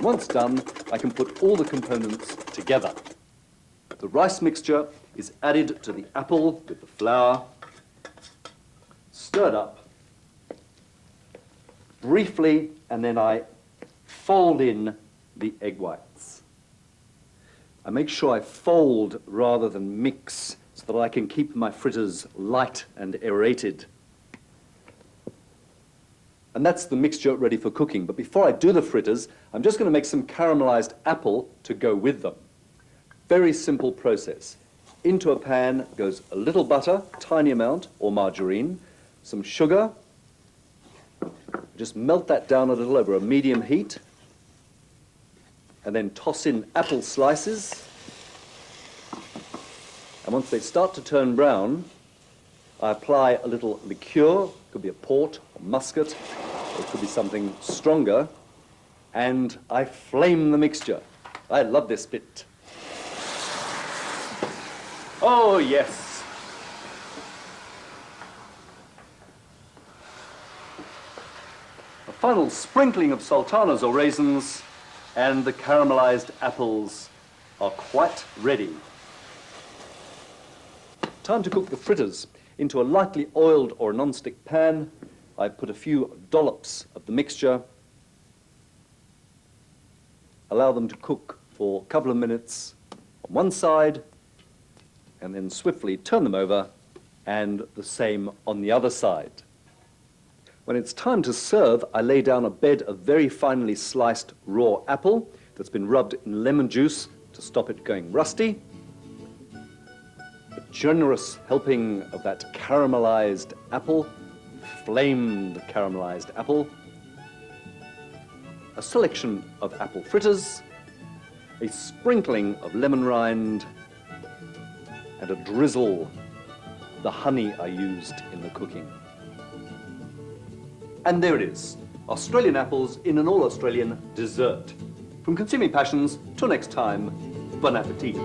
Once done, I can put all the components together. The rice mixture is added to the apple with the flour, stirred up briefly, and then I fold in the egg whites. I make sure I fold rather than mix so that I can keep my fritters light and aerated. And that's the mixture ready for cooking. But before I do the fritters, I'm just going to make some caramelized apple to go with them. Very simple process. Into a pan goes a little butter, tiny amount, or margarine, some sugar. Just melt that down a little over a medium heat, and then toss in apple slices. And once they start to turn brown, I apply a little liqueur, could be a port or muscat, or it could be something stronger, and I flame the mixture. I love this bit. Oh, yes. A final sprinkling of sultanas or raisins, and the caramelized apples are quite ready. Time to cook the fritters. Into a lightly oiled or non-stick pan, I put a few dollops of the mixture, allow them to cook for a couple of minutes on one side, and then swiftly turn them over, and the same on the other side. When it's time to serve, I lay down a bed of very finely sliced raw apple that's been rubbed in lemon juice to stop it going rusty. A generous helping of that caramelized apple, flamed caramelized apple, a selection of apple fritters, a sprinkling of lemon rind, and a drizzle of the honey I used in the cooking. And there it is, Australian apples in an all-Australian dessert. From Consuming Passions, till next time, bon appetit.